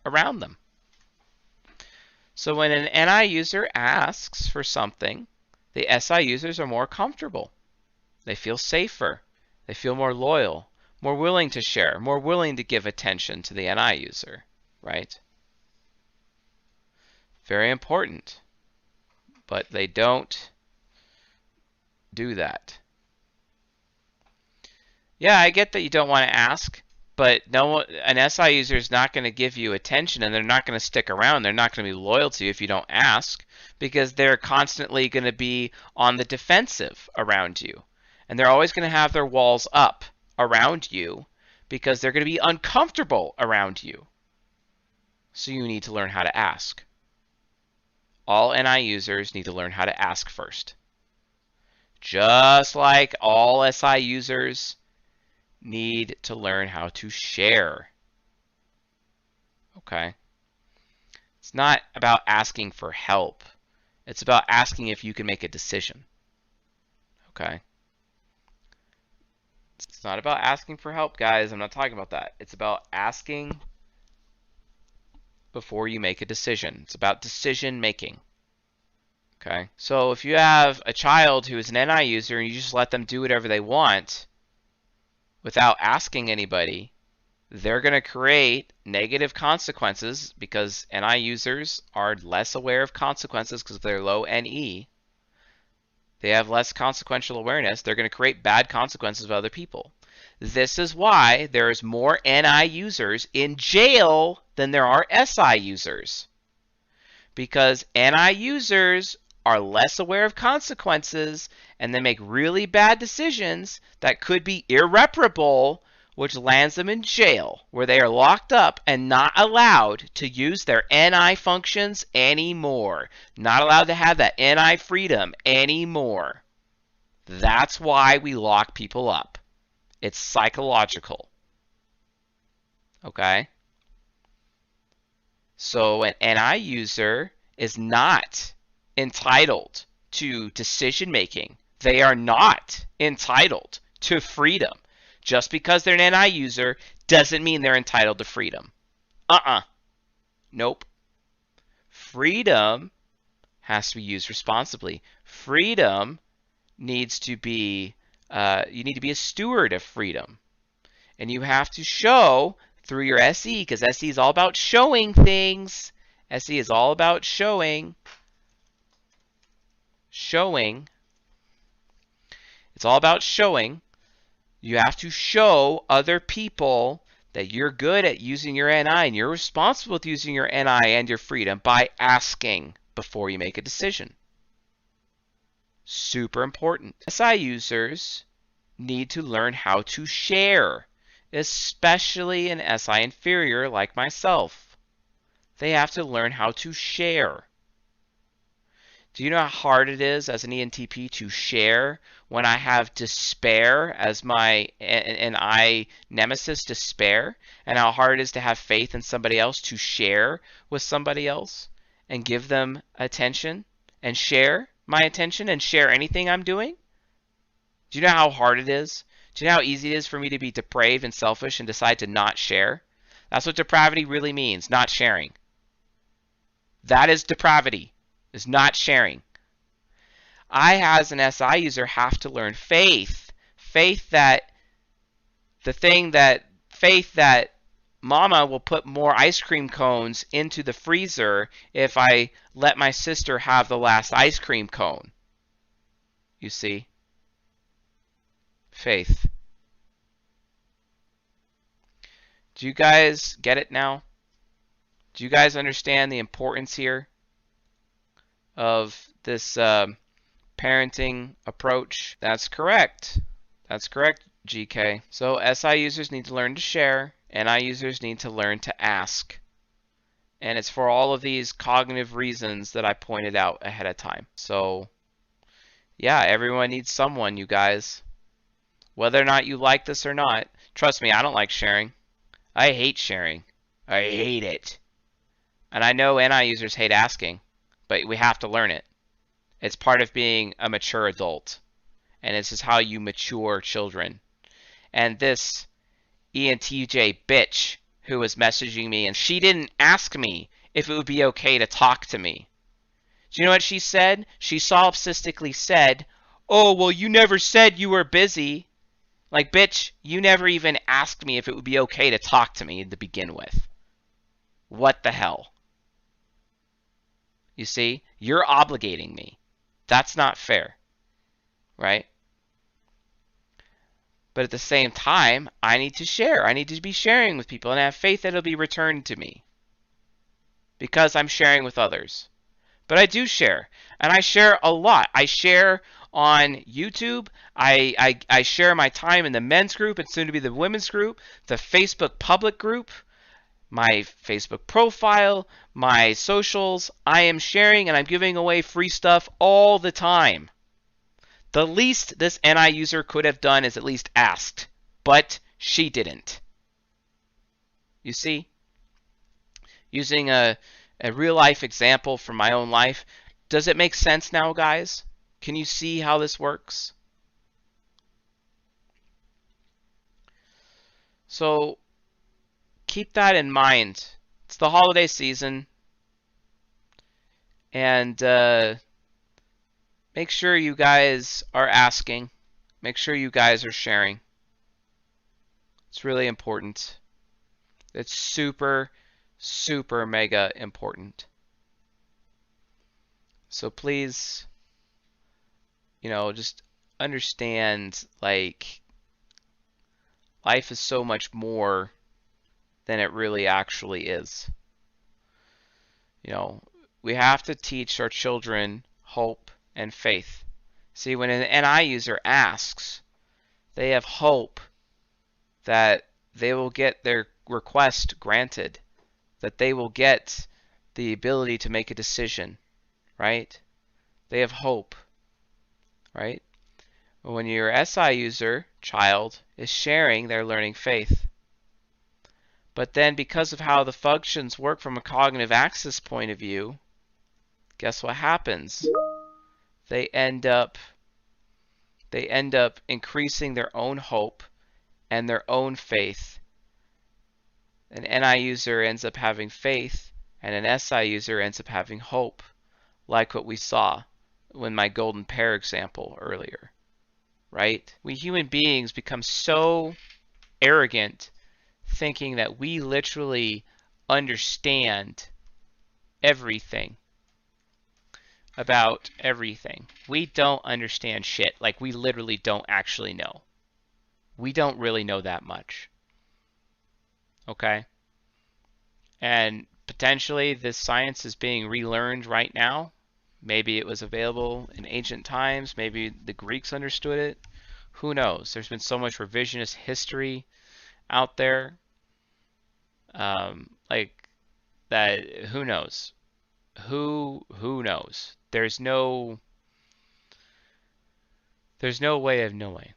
around them. So when an NI user asks for something, the SI users are more comfortable. They feel safer. They feel more loyal, more willing to share, more willing to give attention to the NI user, right? Very important. But they don't do that. Yeah, I get that you don't want to ask, but an SI user is not going to give you attention, and they're not going to stick around. They're not going to be loyal to you if you don't ask, because they're constantly going to be on the defensive around you. And they're always going to have their walls up around you because they're going to be uncomfortable around you. So you need to learn how to ask. All NI users need to learn how to ask first. Just like all SI users need to learn how to share. Okay? It's not about asking for help. It's about asking if you can make a decision. Okay? It's not about asking for help, guys. I'm not talking about that. It's about asking before you make a decision. It's about decision making. Okay? So if you have a child who is an NI user and you just let them do whatever they want without asking anybody, they're going to create negative consequences because NI users are less aware of consequences because they're low NE. They have less consequential awareness. They're going to create bad consequences of other people. This is why there's more NI users in jail than there are SI users. Because NI users are less aware of consequences and they make really bad decisions that could be irreparable, which lands them in jail, where they are locked up and not allowed to use their NI functions anymore. Not allowed to have that NI freedom anymore. That's why we lock people up. It's psychological. Okay? So an NI user is not entitled to decision making. They are not entitled to freedom. Just because they're an NI user doesn't mean they're entitled to freedom. Nope. Freedom has to be used responsibly. Freedom needs to be, you need to be a steward of freedom. And you have to show through your SE, because SE is all about showing things. SE is all about showing. It's all about showing. You have to show other people that you're good at using your NI and you're responsible with using your NI and your freedom by asking before you make a decision. Super important. SI users need to learn how to share, especially an SI inferior like myself. They have to learn how to share. Do you know how hard it is as an ENTP to share when I have despair as my and I nemesis, despair, and how hard it is to have faith in somebody else, to share with somebody else and give them attention and share my attention and share anything I'm doing? Do you know how hard it is? Do you know how easy it is for me to be depraved and selfish and decide to not share? That's what depravity really means, not sharing. That is depravity, is not sharing. I, as an SI user, have to learn faith. Faith that Mama will put more ice cream cones into the freezer if I let my sister have the last ice cream cone. You see? Faith. Do you guys get it now? Do you guys understand the importance here of this parenting approach? That's correct. That's correct, GK. So SI users need to learn to share, NI users need to learn to ask. And it's for all of these cognitive reasons that I pointed out ahead of time. So, yeah, everyone needs someone, you guys. Whether or not you like this or not, trust me, I don't like sharing. I hate sharing. I hate it. And I know NI users hate asking, but we have to learn it. It's part of being a mature adult. And this is how you mature children. And this ENTJ bitch who was messaging me, and she didn't ask me if it would be okay to talk to me. Do you know what she said? She solipsistically said, "Oh, well, you never said you were busy." Like, bitch, you never even asked me if it would be okay to talk to me to begin with. What the hell? You see? You're obligating me. That's not fair. Right? But at the same time, I need to share. I need to be sharing with people and have faith that it'll be returned to me. Because I'm sharing with others. But I do share. And I share a lot. I share on YouTube. I share my time in the men's group and soon to be the women's group, the Facebook public group, my Facebook profile, my socials. I am sharing and I'm giving away free stuff all the time. The least this NI user could have done is at least asked, but she didn't. You see? Using a real life example from my own life, does it make sense now, guys? Can you see how this works? So keep that in mind. It's the holiday season, and make sure you guys are asking. Make sure you guys are sharing. It's really important. It's super, super mega important. So please, just understand, like, life is so much more than it really actually is. We have to teach our children hope and faith. See, when an NI user asks, they have hope that they will get their request granted, that they will get the ability to make a decision, right? They have hope, right? When your SI user, child, is sharing, they're learning faith. But then because of how the functions work from a cognitive axis point of view, guess what happens? They end up increasing their own hope and their own faith. An NI user ends up having faith, and an SI user ends up having hope, like what we saw in my golden pair example earlier, right? We human beings become so arrogant, thinking that we literally understand everything about everything. We don't understand shit. Like, we literally don't actually know. We don't really know that much. Okay? And potentially this science is being relearned right now. Maybe it was available in ancient times. Maybe the Greeks understood it. Who knows? There's been so much revisionist history out there. Like that, who knows? Who knows? There's no way of knowing.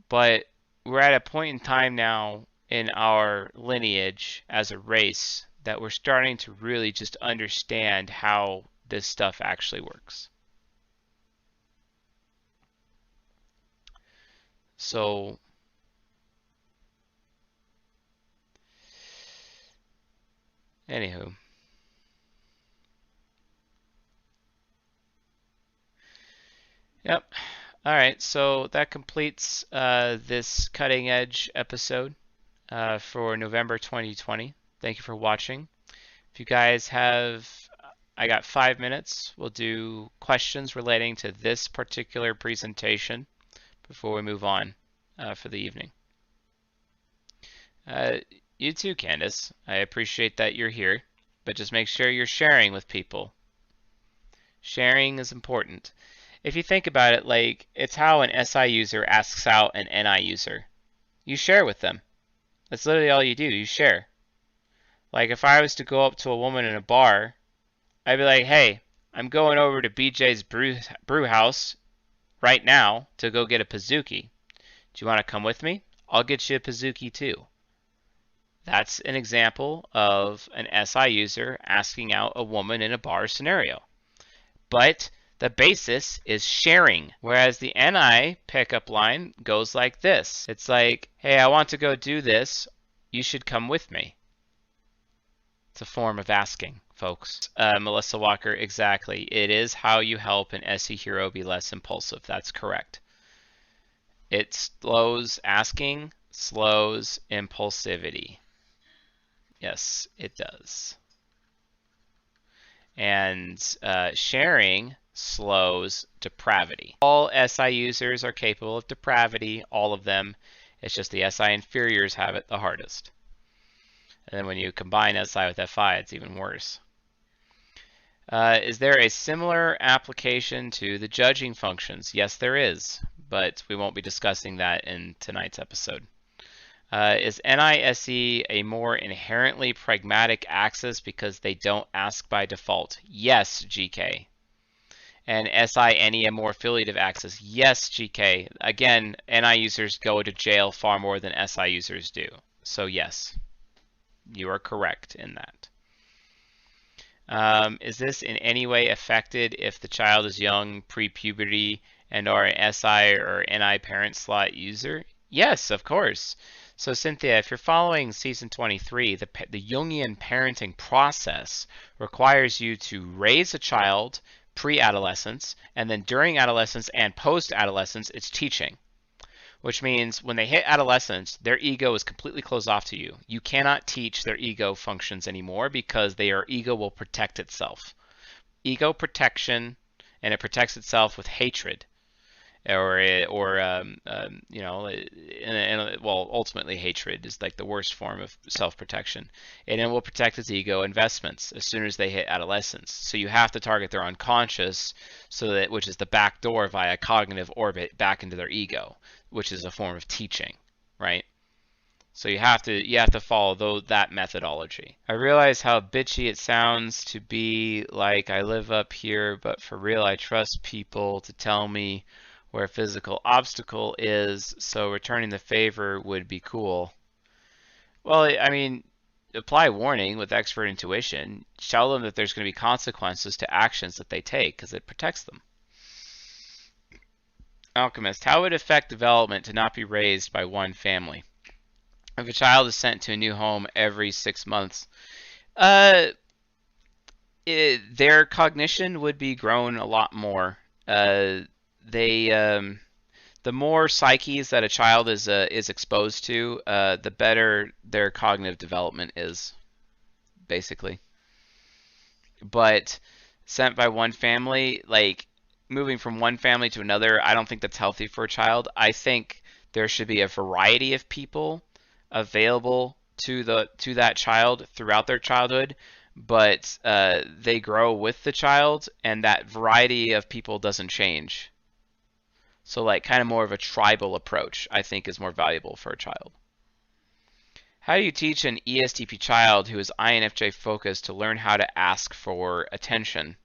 But we're at a point in time now in our lineage as a race that we're starting to really just understand how this stuff actually works. So anywho, yep. All right, so that completes this cutting edge episode for November 2020. Thank you for watching. If you guys have, I got 5 minutes. We'll do questions relating to this particular presentation before we move on for the evening. You too, Candace. I appreciate that you're here, but just make sure you're sharing with people. Sharing is important. If you think about it, like, it's how an SI user asks out an NI user. You share with them. That's literally all you do. You share. Like, if I was to go up to a woman in a bar, I'd be like, hey, I'm going over to BJ's brew house right now to go get a Pizookie. Do you want to come with me? I'll get you a Pizookie too. That's an example of an SI user asking out a woman in a bar scenario. But the basis is sharing, whereas the NI pickup line goes like this. It's like, hey, I want to go do this. You should come with me. It's a form of asking, folks. Melissa Walker, exactly. It is how you help an SE hero be less impulsive. That's correct. It slows asking, slows impulsivity. Yes, it does. And sharing slows depravity. All SI users are capable of depravity, all of them. It's just the SI inferiors have it the hardest. And then when you combine SI with FI, it's even worse. Is there a similar application to the judging functions? Yes, there is, but we won't be discussing that in tonight's episode. Is NISE a more inherently pragmatic axis because they don't ask by default? Yes, GK. And SINE a more affiliative axis? Yes, GK. Again, NI users go to jail far more than SI users do. So yes, you are correct in that. Is this in any way affected if the child is young, pre-puberty, and are an SI or NI parent slot user? Yes, of course. So Cynthia, if you're following season 23, the Jungian parenting process requires you to raise a child pre-adolescence, and then during adolescence and post-adolescence, it's teaching. Which means when they hit adolescence, their ego is completely closed off to you. You cannot teach their ego functions anymore because their ego will protect itself. Ego protection, and it protects itself with hatred, well, ultimately hatred is like the worst form of self-protection, and it will protect its ego investments as soon as they hit adolescence. So you have to target their unconscious, which is the back door via cognitive orbit back into their ego, which is a form of teaching, right? So you have to follow that methodology. I realize how bitchy it sounds to be like I live up here, but for real, I trust people to tell me where a physical obstacle is, so returning the favor would be cool. Well, I mean, apply warning with expert intuition. Tell them that there's going to be consequences to actions that they take because it protects them. Alchemist, how would it affect development to not be raised by one family? If a child is sent to a new home every 6 months, uh, their cognition would be grown a lot more. They The more psyches that a child is exposed to, the better their cognitive development is, basically. But sent by one family, like moving from one family to another, I don't think that's healthy for a child. I think there should be a variety of people available to that child throughout their childhood, but they grow with the child, and that variety of people doesn't change. So like kind of more of a tribal approach, I think, is more valuable for a child. How do you teach an ESTP child who is INFJ focused to learn how to ask for attention?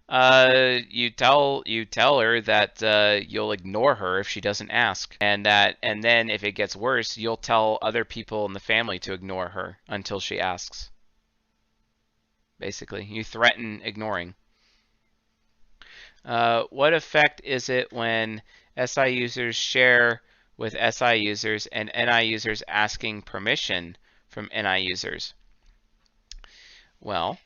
You tell her that you'll ignore her if she doesn't ask, and then if it gets worse, you'll tell other people in the family to ignore her until she asks. Basically, you threaten ignoring. What effect is it when SI users share with SI users and NI users asking permission from NI users? Well,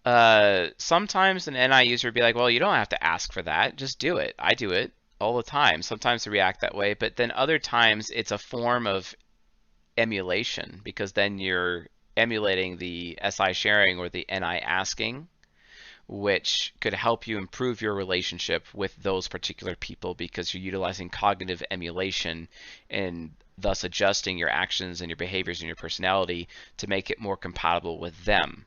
sometimes an NI user would be like, well, you don't have to ask for that. Just do it. I do it all the time. Sometimes they react that way, but then other times it's a form of emulation because then you're emulating the SI sharing or the NI asking, which could help you improve your relationship with those particular people because you're utilizing cognitive emulation and thus adjusting your actions and your behaviors and your personality to make it more compatible with them.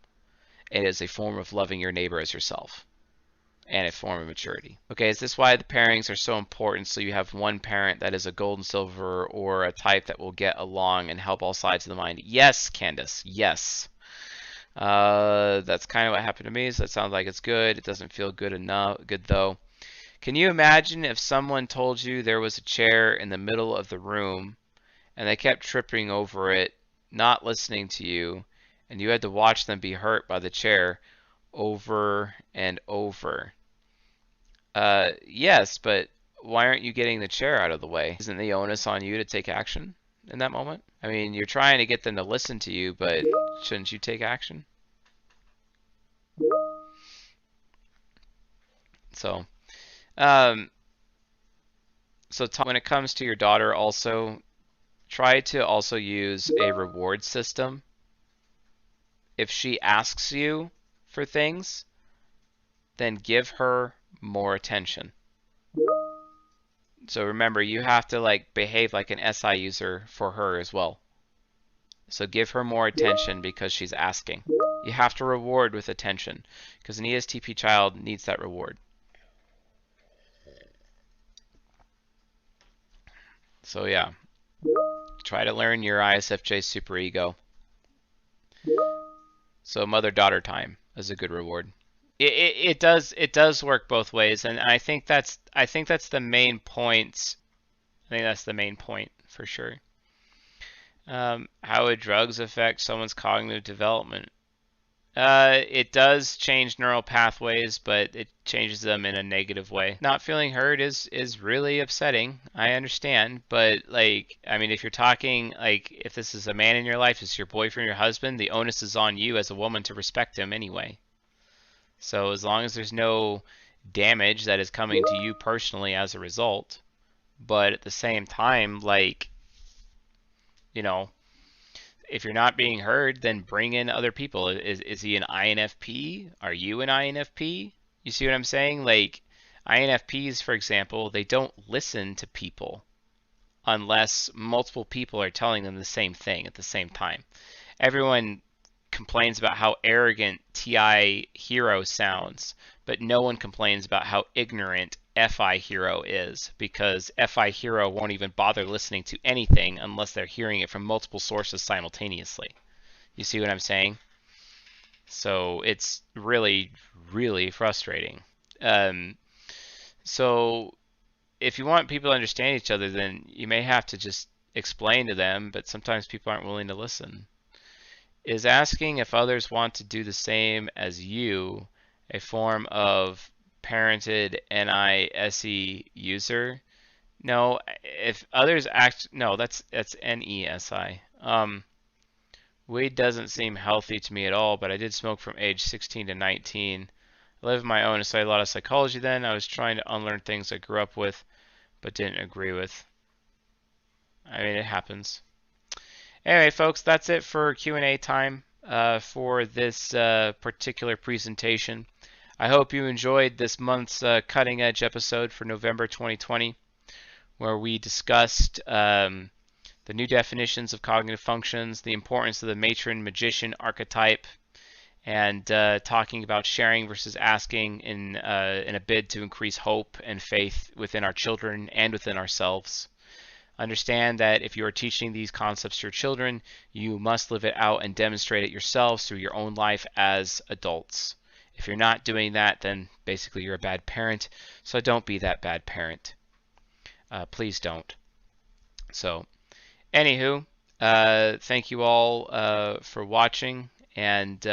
It is a form of loving your neighbor as yourself and a form of maturity. Okay, is this why the pairings are so important? So you have one parent that is a gold and silver or a type that will get along and help all sides of the mind? Yes, Candace, yes. That's kind of what happened to me, so it sounds like it's good. It doesn't feel good though. Can you imagine if someone told you there was a chair in the middle of the room and they kept tripping over it, not listening to you, and you had to watch them be hurt by the chair over and over? Yes, but why aren't you getting the chair out of the way? Isn't the onus on you to take action in that moment? I mean, you're trying to get them to listen to you, but shouldn't you take action? So, um, when it comes to your daughter, also try to also use a reward system. If she asks you for things, then give her more attention. So remember, you have to like behave like an SI user for her as well. So give her more attention because she's asking. You have to reward with attention because an ESTP child needs that reward. So yeah, try to learn your ISFJ superego. So mother-daughter time is a good reward. It does work both ways, and I think that's the main point. I think that's the main point for sure. How would drugs affect someone's cognitive development? It does change neural pathways, but it changes them in a negative way. Not feeling heard is really upsetting. I understand, but like, I mean, if you're talking like if this is a man in your life, this is your boyfriend, your husband, the onus is on you as a woman to respect him anyway. So as long as there's no damage that is coming to you personally as a result, but at the same time, like, you know, if you're not being heard, then bring in other people. Is he an INFP? Are you an INFP? You see what I'm saying? Like INFPs, for example, they don't listen to people unless multiple people are telling them the same thing at the same time. Everyone complains about how arrogant TI Hero sounds, but no one complains about how ignorant FI Hero is because FI Hero won't even bother listening to anything unless they're hearing it from multiple sources simultaneously. You see what I'm saying? So it's really, really frustrating. Um, so if you want people to understand each other, then you may have to just explain to them, but sometimes people aren't willing to listen. Is asking if others want to do the same as you a form of parented NISE user? No, if others act, no, that's NESI. Weed doesn't seem healthy to me at all, but I did smoke from age 16 to 19. I lived my own. I studied a lot of psychology then. I was trying to unlearn things I grew up with, but didn't agree with. I mean, it happens. Anyway, folks, that's it for Q&A time for this particular presentation. I hope you enjoyed this month's cutting edge episode for November 2020, where we discussed the new definitions of cognitive functions, the importance of the matron magician archetype, and talking about sharing versus asking in a bid to increase hope and faith within our children and within ourselves. Understand that if you are teaching these concepts to your children, you must live it out and demonstrate it yourselves through your own life as adults. If you're not doing that, then basically you're a bad parent. So don't be that bad parent. Please don't. So, anywho, thank you all for watching. And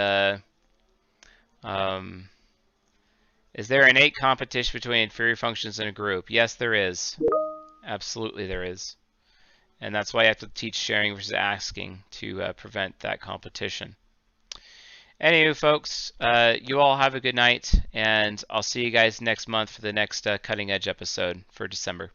um, is there innate competition between inferior functions in a group? Yes, there is. Absolutely, there is. And that's why you have to teach sharing versus asking to prevent that competition. Anywho, folks, you all have a good night, and I'll see you guys next month for the next cutting edge episode for December.